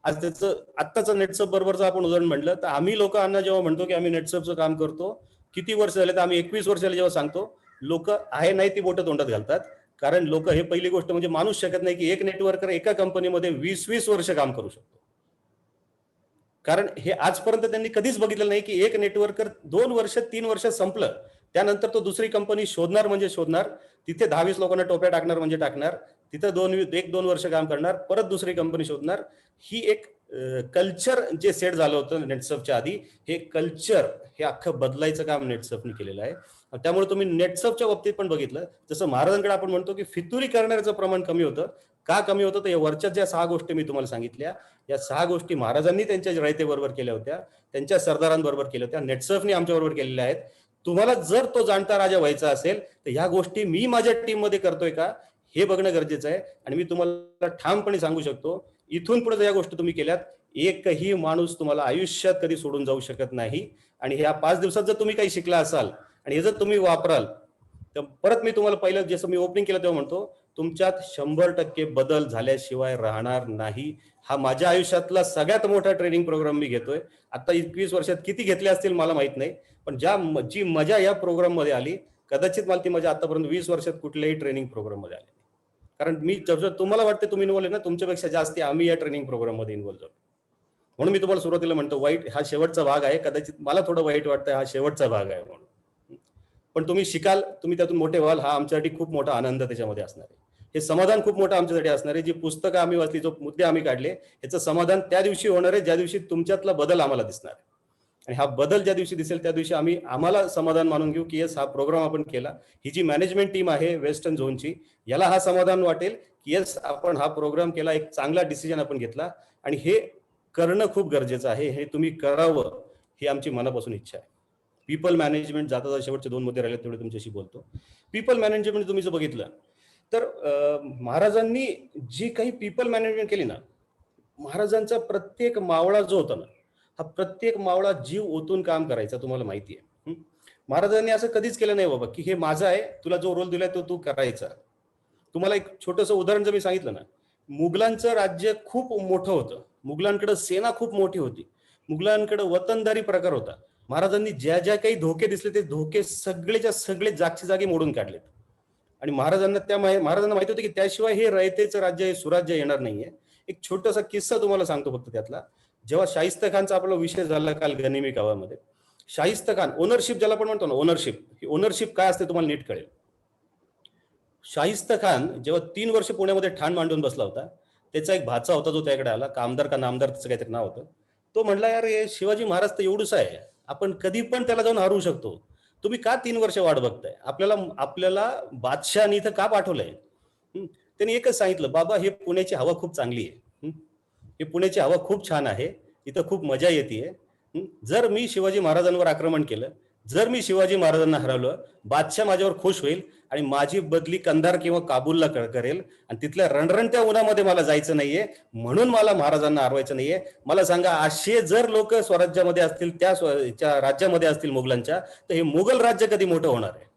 आज त्याचं आत्ताचं नेटसर्फ बरोबरचं आपण उदाहरण म्हटलं तर, आम्ही लोकांना जेव्हा म्हणतो की आम्ही नेटसर्फचं काम करतो, किती वर्ष झाले तर आम्ही 21 वर्षाला जेव्हा सांगतो, लोक आहे नाही ती बोटं तोंडात घालतात. कारण लोक, हे पहिली गोष्ट म्हणजे माणूस शकत नाही की एक नेटवर्कर एका कंपनीमध्ये 20-20 वर्ष काम करू शकतो. कारण हे आजपर्यंत त्यांनी कधीच बघितलं नाही की एक नेटवर्कर 2 वर्ष 3 वर्ष संपलं त्यानंतर तो दुसरी कंपनी शोधणार म्हणजे शोधणार, तिथे 10-20 लोकांना टोप्या टाकणार म्हणजे टाकणार, तिथं 1-2 वर्ष काम करणार, परत दुसरी कंपनी शोधणार. ही एक कल्चर जे सेट झालं होतं नेटसर्फच्या आधी, हे कल्चर हे अख्खं बदलायचं काम नेटसर्फने केलेलं आहे. त्यामुळे तुम्ही नेटसर्फच्या बाबतीत पण बघितलं, जसं महाराजांकडे आपण म्हणतो की फितुरी करण्याचं प्रमाण कमी होतं. का कमी होतं? तर या वरच्या ज्या 6 गोष्टी मी तुम्हाला सांगितल्या, या 6 गोष्टी महाराजांनी त्यांच्या रयतेबरोबर केल्या होत्या, त्यांच्या सरदारांबरोबर केल्या होत्या, नेटसर्फने आमच्याबरोबर केलेल्या आहेत. तुम्हाला जर तो जाणता राजा व्हायचा असेल तर ह्या गोष्टी मी माझ्या टीम मध्ये करतोय का हे बघणं गरजेचं आहे. आणि मी तुम्हाला ठामपणे सांगू शकतो, इथून पुढे या गोष्टी तुम्ही केल्यात, एकही माणूस तुम्हाला आयुष्यात कधी सोडून जाऊ शकत नाही. आणि ह्या 5 दिवसात जर तुम्ही काही शिकला असाल आणि हे जर तुम्ही वापराल, तर परत मी तुम्हाला पहिलं जसं मी ओपनिंग केलं तेव्हा म्हणतो, तुमच्यात 100% बदल झाल्याशिवाय राहणार नाही. हा माझ्या आयुष्यातला सगळ्यात मोठा ट्रेनिंग प्रोग्राम मी घेतोय. आता 21 वर्षात किती घेतले असतील मला माहित नाही, पण जी मजा या प्रोग्राम मध्ये आली, कदाचित मला ती मजा आतापर्यंत 20 वर्षात कुठल्याही ट्रेनिंग प्रोग्राम मध्ये आली. कारण मी जर तुम्हाला वाटते तुम्ही इन्व्हॉल्व आहे ना, तुमच्यापेक्षा जास्त आम्ही या ट्रेनिंग प्रोग्राम मध्ये इन्व्हॉल्व झालो. म्हणून मी तुम्हाला सुरुवातीला म्हणतो वाईट हा शेवटचा भाग आहे, कदाचित मला थोडं वाईट वाटतं हा शेवटचा भाग आहे म्हणून, पण तुम्ही शिकाल, तुम्ही त्यातून मोठे व्हाल, हा आमच्यासाठी खूप मोठा आनंद त्याच्यामध्ये असणार आहे. हे समाधान खूप मोठं आमच्यासाठी असणार आहे. जी पुस्तकं आम्ही वाचली, जो मुद्दे आम्ही काढले, याचं समाधान त्या दिवशी होणार आहे ज्या दिवशी तुमच्यातला बदल आम्हाला दिसणार आहे. आणि हा बदल ज्या दिवशी दिसेल त्या दिवशी आम्हाला समाधान मानून घेऊ की येस हा प्रोग्राम आपण केला. ही जी मॅनेजमेंट टीम आहे वेस्टर्न झोनची, याला हा समाधान वाटेल की येस आपण हा प्रोग्राम केला, एक चांगला डिसिजन आपण घेतला आणि हे करणं खूप गरजेचं आहे. हे तुम्ही करावं ही आमची मनापासून इच्छा आहे. पीपल मॅनेजमेंट, जाता जाता शेवटचे 2 मुद्दे राहिले तेवढे तुमच्याशी बोलतो. पीपल मॅनेजमेंट तुम्ही जर बघितलं तर महाराजांनी जी काही पीपल मॅनेजमेंट केली ना, महाराजांचा प्रत्येक मावळा जो होता ना, हा प्रत्येक मावळा जीव ओतून काम करायचा, तुम्हाला माहिती आहे. महाराजांनी असं कधीच केलं नाही बाबा की हे माझं आहे, तुला जो रोल दिलाय तो तू करायचा. तुम्हाला एक छोटंसं उदाहरण जर मी सांगितलं ना, मुघलांचं राज्य खूप मोठं होतं, मुघलांकडे सेना खूप मोठी होती, मुघलांकडे वतनदारी प्रकार होता. महाराजांनी ज्या ज्या काही धोके दिसले ते धोके सगळेच्या सगळे जागच्या जागी मोडून काढलेत. आणि महाराजांना माहिती होतं की त्याशिवाय हे रयतेचं राज्य, हे सुराज्य येणार नाहीये. एक छोटासा किस्सा तुम्हाला सांगतो फक्त त्यातला. जेव्हा शाहिस्ता खानचा आपला विषय झाला काल गनिमी गावामध्ये, शाहिस्ता खान, ओनरशिप ज्याला आपण म्हणतो ना, ओनरशिप, ही ओनरशिप काय असते तुम्हाला नीट कळेल. शाहिस्ता खान जेव्हा 3 वर्ष पुण्यामध्ये ठाण मांडून बसला होता, त्याचा एक भाचा होता जो त्याकडे आला, कामदार का नामदार त्याचं काहीतरी नाव होतं. तो म्हणला, यार हे शिवाजी महाराज तर एवढूच आहे, आपण कधी पण त्याला जाऊन हरवू शकतो, तुम्ही का 3 वर्ष वाट बघताय, आपल्याला बादशहानी इथं का पाठवलंय. त्यांनी एकच सांगितलं, बाबा हे पुण्याची हवा खूप चांगली आहे, हे पुण्याची हवा खूप छान आहे, इथं खूप मजा येते. जर मी शिवाजी महाराजांवर आक्रमण केलं, जर मी शिवाजी महाराजांना हरवलं, बादशाह माझ्यावर खुश होईल आणि माझी बदली कंधार किंवा काबूलला करेल आणि तिथल्या रणरणत्या उन्हामध्ये मला जायचं नाहीये, म्हणून मला महाराजांना हरवायचं नाहीये. मला सांगा, असे जर लोक स्वराज्यामध्ये असतील, त्या राज्यामध्ये असतील मुघलांच्या, तर हे मुघल राज्य कधी मोठं होणार आहे?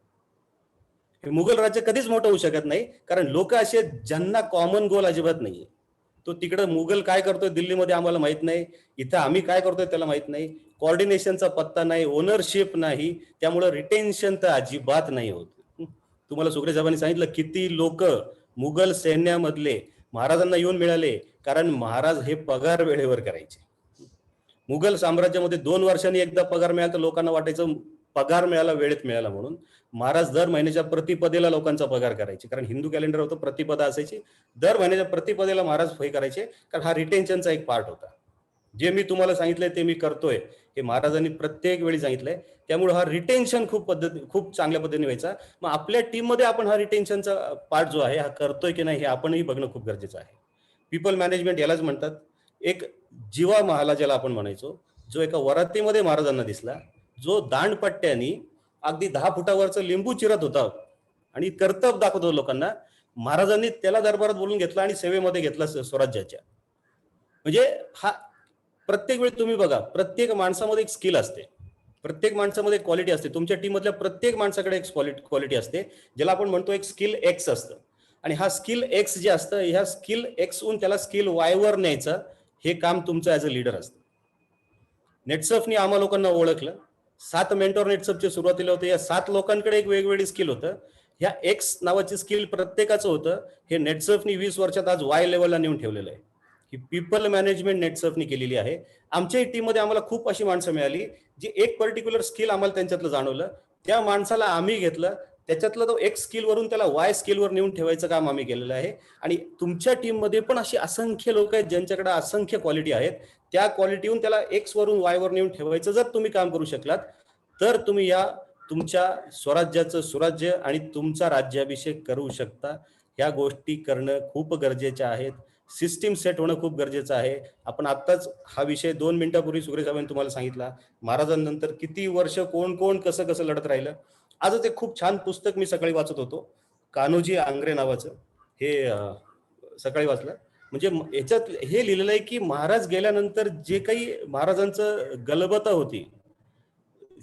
हे मुघल राज्य कधीच मोठं होऊ शकत नाही, कारण लोक असे ज्यांना कॉमन गोल अजिबात नाहीये. तो तिकडं मुघल काय करतोय दिल्लीमध्ये आम्हाला माहित नाही, इथं आम्ही काय करतोय त्याला माहित नाही, कोऑर्डिनेशनचा पत्ता नाही, ओनरशिप नाही, त्यामुळे रिटेन्शन तर अजिबात नाही होत. तुम्हाला सुग्रे साहेबांनी सांगितलं किती लोक मुघल सैन्यामधले महाराजांना येऊन मिळाले, कारण महाराज हे पगार वेळेवर करायचे. मुघल साम्राज्यामध्ये 2 वर्षांनी एकदा पगार मिळाला तर लोकांना वाटायचं पगार मिळाला, वेळेत मिळाला म्हणून. महाराज दर महिन्याच्या प्रतिपदेला लोकांचा पगार करायचे, कारण हिंदू कॅलेंडर होतं, प्रतिपदा असायची, दर महिन्याच्या प्रतिपदेला महाराज हे करायचे, कारण हा रिटेन्शनचा एक पार्ट होता. जे मी तुम्हाला सांगितलंय ते मी करतोय, हे महाराजांनी प्रत्येक वेळी सांगितलंय. त्यामुळे हा रिटेन्शन खूप चांगल्या पद्धतीने व्हायचा. मग आपल्या टीम मध्ये आपण हा रिटेन्शनचा पार्ट जो आहे हा करतोय की नाही हे आपणही बघणं खूप गरजेचं आहे. पीपल मॅनेजमेंट यालाच म्हणतात. एक जीवा महाला ज्याला आपण म्हणायचो, जो एका वरातीमध्ये महाराजांना दिसला, जो दांडपट्ट्यानी अगदी 10 फुटावरचं लिंबू चिरत होता आणि कर्तव्य दाखवत होता लोकांना, महाराजांनी त्याला दरबारात बोलून घेतला आणि सेवेमध्ये घेतला स्वराज्याच्या. म्हणजे हा प्रत्येक वेळी तुम्ही बघा, प्रत्येक माणसामध्ये एक स्किल असते, प्रत्येक माणसामध्ये एक क्वालिटी असते. तुमच्या टीम मधल्या प्रत्येक माणसाकडे एक क्वालिटी असते, ज्याला आपण म्हणतो एक स्किल एक्स असतं. आणि हा स्किल एक्स जे असतं, ह्या स्किल एक्सहून त्याला स्किल वाय वर न्यायचं, हे काम तुमचं ऍज अ लीडर असतं. नेटसर्फनी आम्हा लोकांना ओळखलं. 7 मेंटॉर नेटसर्फचे सुरुवातीला होते. या 7 लोकांकडे एक वेगवेगळी स्किल होतं. ह्या एक्स नावाची स्किल प्रत्येकाचं होतं. हे नेटसर्फनी 20 वर्षात आज वाय लेवलला नेऊन ठेवलेलं आहे. ही पीपल मॅनेजमेंट नेटसर्फनी केलेली आहे. आमच्या टीममध्ये आम्हाला खूप अशी माणसं मिळाली जी एक पर्टिक्युलर स्किल आम्हाला त्यांच्यातलं जाणवलं, त्या माणसाला आम्ही घेतलं, त्याच्यातलं तो एक्स स्किल वरून त्याला वाय स्किलवर नेऊन ठेवायचं काम आम्ही केलेलं आहे. आणि तुमच्या टीममध्ये पण अशी असंख्य लोक आहेत ज्यांच्याकडे असंख्य क्वालिटी आहेत. त्या क्वालिटीहून त्याला एक्स वरून वाय वर नेऊन ठेवायचं जर तुम्ही काम करू शकलात, तर तुम्ही या तुमच्या स्वराज्याचं सुराज्य आणि तुमचा राज्याभिषेक करू शकता. ह्या गोष्टी करणं खूप गरजेच्या आहेत. सिस्टीम सेट होणं खूप गरजेचं आहे. आपण आत्ताच हा विषय 2 मिनिटापूर्वी सुग्रे साहेबांनी तुम्हाला सांगितला, महाराजांनंतर किती वर्ष कोण कोण कसं कसं लढत राहिलं. आजच एक खूप छान पुस्तक मी सकाळी वाचत होतो, कान्होजी आंग्रे नावाचं, हे सकाळी वाचलं. म्हणजे याच्यात हे लिहिलेलं आहे की महाराज गेल्यानंतर जे काही महाराजांचं गलबता होती,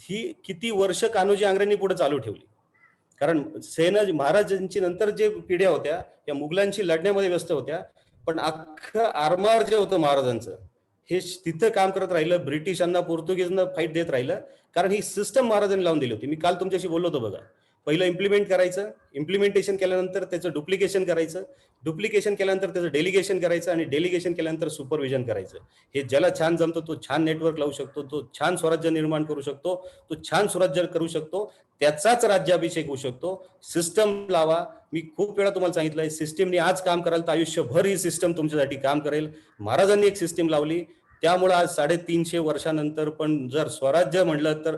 ही किती वर्ष कान्होजी आंग्रेंनी पुढे चालू ठेवली. कारण सेना महाराजांची नंतर जे पिढ्या होत्या त्या मुघलांशी लढण्यामध्ये व्यस्त होत्या, पण अख्खं आरमार जे होतं महाराजांचं हे तिथं काम करत राहिलं. ब्रिटिशांना पोर्तुगीजांना फाईट देत राहिलं, कारण ही सिस्टम महाराजांनी लावून दिली होती. मी काल तुमच्याशी बोललो होतो बघा, पहिलं इम्प्लिमेंट करायचं, इम्प्लिमेंटेशन केल्यानंतर त्याचं डुप्लिकेशन करायचं, डुप्लिकेशन केल्यानंतर त्याचं डेलिगेशन करायचं आणि डेलिगेशन केल्यानंतर सुपरविजन करायचं. हे ज्याला छान जमतं तो छान नेटवर्क लावू शकतो, तो छान स्वराज्य निर्माण करू शकतो, तो छान स्वराज्य करू शकतो, त्याचाच राज्याभिषेक होऊ शकतो. सिस्टम लावा. मी खूप वेळा तुम्हाला सांगितलंय, सिस्टीमने आज काम कराल तर आयुष्यभर ही सिस्टम तुमच्यासाठी काम करेल. महाराजांनी एक सिस्टीम लावली, त्यामुळे आज 350 वर्षानंतर पण जर स्वराज्य म्हणलं तर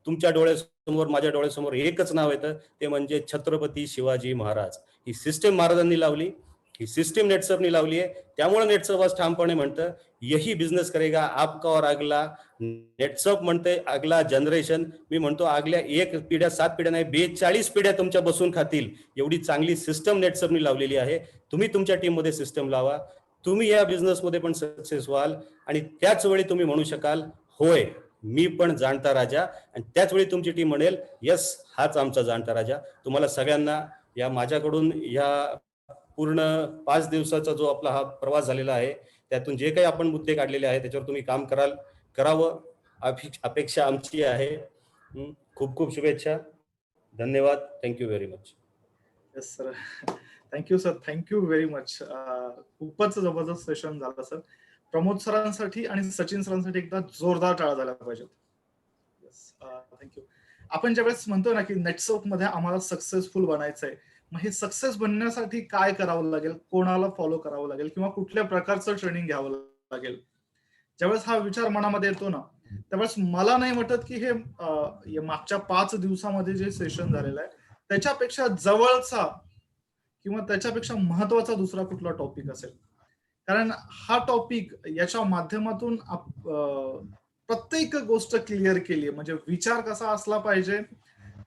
तुमच्या डोळ्यासमोर, माझ्या डोळ्यासमोर एकच नाव येतं, ते म्हणजे छत्रपती शिवाजी महाराज. ही सिस्टीम महाराजांनी लावली, ही सिस्टीम नेटसपनी लावली आहे. त्यामुळे नेटसप आज ठामपणे म्हणतं, यही बिझनेस करेगा आपका और अगला. नेटसप म्हणते अगला जनरेशन. मी म्हणतो अगल्या 1 पिढ्या 7 पिढ्या नाही, 42 पिढ्या तुमच्या बसून खातील एवढी चांगली सिस्टम नेटसपनी लावलेली आहे. तुम्ही तुमच्या टीममध्ये सिस्टम लावा, तुम्ही या बिझनेसमध्ये पण सक्सेस व्हाल आणि त्याच वेळी तुम्ही म्हणू शकाल, होय मी पण जाणता राजा. आणि त्याच वेळी तुमची टीम म्हणेल, यस हाच आमचा जाणता राजा. तुम्हाला सगळ्यांना या माझ्याकडून या पूर्ण 5 दिवसाचा जो आपला हा प्रवास झालेला आहे, त्यातून जे काही आपण मुद्दे काढलेले आहेत त्याच्यावर तुम्ही काम करावं अपेक्षा आमची आहे. खूप खूप शुभेच्छा. धन्यवाद. Thank you very much. Yes sir. Thank you sir. Thank you very much. खूपच जबरदस्त सेशन झालं सर. प्रमोद सरांसाठी आणि सचिन सरांसाठी एकदा जोरदार टाळ्या झाल्या पाहिजेत. Yes, thank you. आपण ज्यावेळेस म्हणतो ना की नेटसप मध्ये आम्हाला सक्सेसफुल बनायचंय, मग हे सक्सेस बनण्यासाठी काय करावं लागेल, कोणाला फॉलो करावं लागेल किंवा कुठल्या प्रकारचं ट्रेनिंग घ्यावं लागेल, ज्यावेळेस हा विचार मनामध्ये येतो ना, त्यावेळेस मला नाही वाटत की हे मागच्या 5 दिवसामध्ये जे सेशन झालेलं आहे त्याच्यापेक्षा जवळचा किंवा त्याच्यापेक्षा महत्वाचा दुसरा कुठला टॉपिक असेल. कारण हा टॉपिक याच्या माध्यमातून प्रत्येक गोष्ट क्लिअर केली, म्हणजे विचार कसा असला पाहिजे,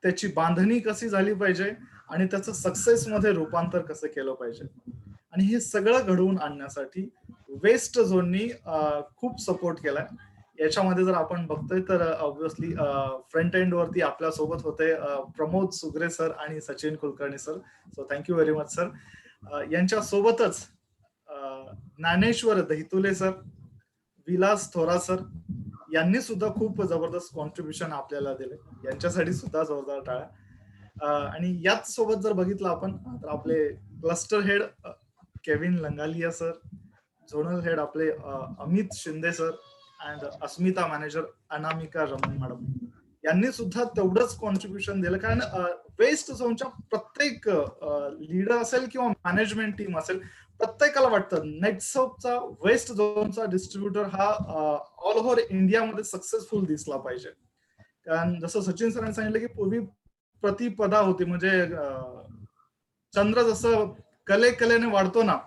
त्याची बांधणी कशी झाली पाहिजे आणि त्याचं सक्सेस मध्ये रूपांतर कसं केलं पाहिजे. आणि हे सगळं घडवून आणण्यासाठी वेस्ट झोननी खूप सपोर्ट केलाय. याच्यामध्ये जर आपण बघतोय तर ऑब्व्हियसली फ्रंट एंड वरती आपल्या सोबत होते प्रमोद सुगरे सर आणि Sachin Kulkarni sir. So thank you very much sir. यांच्या सोबतच ज्ञानेश्वर दहितुले सर, विलास थोरा सर यांनी सुद्धा खूप जबरदस्त कॉन्ट्रीब्युशन आपल्याला दिले. यांच्यासाठी सुद्धा जोरदार टाळ्या. आणि याच सोबत जर बघितलं आपण तर आपले cluster head Kevin Langalia sir, zonal head आपले Amit Shinde sir and Asmita manager Anamika Raman madam यांनी सुद्धा तेवढंच कॉन्ट्रीब्युशन दिलं. कारण वेस्ट झोनच्या प्रत्येक लीडर असेल किंवा मॅनेजमेंट टीम असेल, प्रत्येकाला वाटतं नेटसपचा वेस्ट झोनचा डिस्ट्रीब्युटर हा ऑल ओव्हर इंडियामध्ये सक्सेसफुल दिसला पाहिजे. कारण जसं सचिन सरांनी सांगितलं की पूर्वी प्रतिपदा होती, म्हणजे चंद्र जसं कलेने वाढतो ना,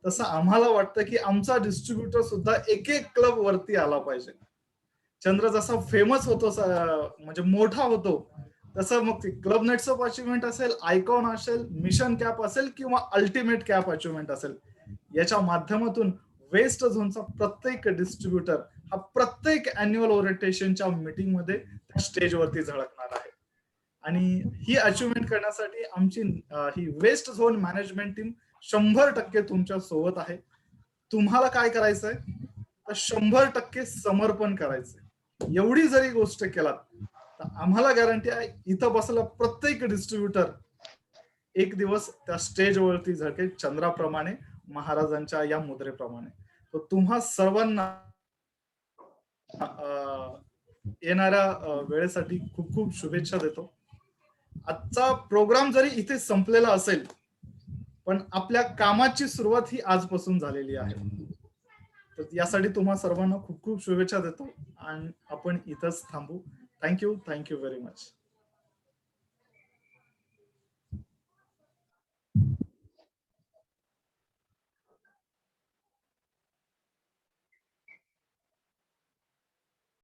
तसं आम्हाला वाटतं की आमचा डिस्ट्रीब्युटर सुद्धा एक क्लब वरती आला पाहिजे. चंद्र जसा फेमस होतो, म्हणजे मोठा होतो, तसं मग क्लब नेटसप अचिव्हमेंट असेल, आयकॉन असेल, मिशन कॅप असेल किंवा अल्टिमेट कॅप अचिव्हमेंट असेल, याच्या माध्यमातून वेस्ट झोनचा प्रत्येक डिस्ट्रीब्युटर हा प्रत्येक अॅन्युअल ओरिएंटेशनच्या मीटिंग मध्ये त्या स्टेजवरती झळकणार आहे. आणि ही अचिव्हमेंट करण्यासाठी आमची ही वेस्ट झोन मॅनेजमेंट टीम 100% तुमच्या सोबत आहे. तुम्हाला काय करायचंय तर 100% समर्पण करायचंय. एवढी जरी गोष्ट केलात तर आम्हाला गॅरंटी आहे इथं बसलेला प्रत्येक डिस्ट्रीब्युटर एक दिवस त्या स्टेजवरती झळकेल, चंद्राप्रमाणे, महाराजांच्या या मुद्रेप्रमाणे. तर तुम्हा सर्वांना येणाऱ्या वेळेसाठी खूप खूप शुभेच्छा देतो. आजचा प्रोग्राम जरी इथे संपलेला असेल, पण आपल्या कामाची सुरुवात ही आजपासून झालेली आहे. तर यासाठी तुम्हा सर्वांना खूप खूप शुभेच्छा देतो आणि आपण इथंच थांबू. Thank you very much.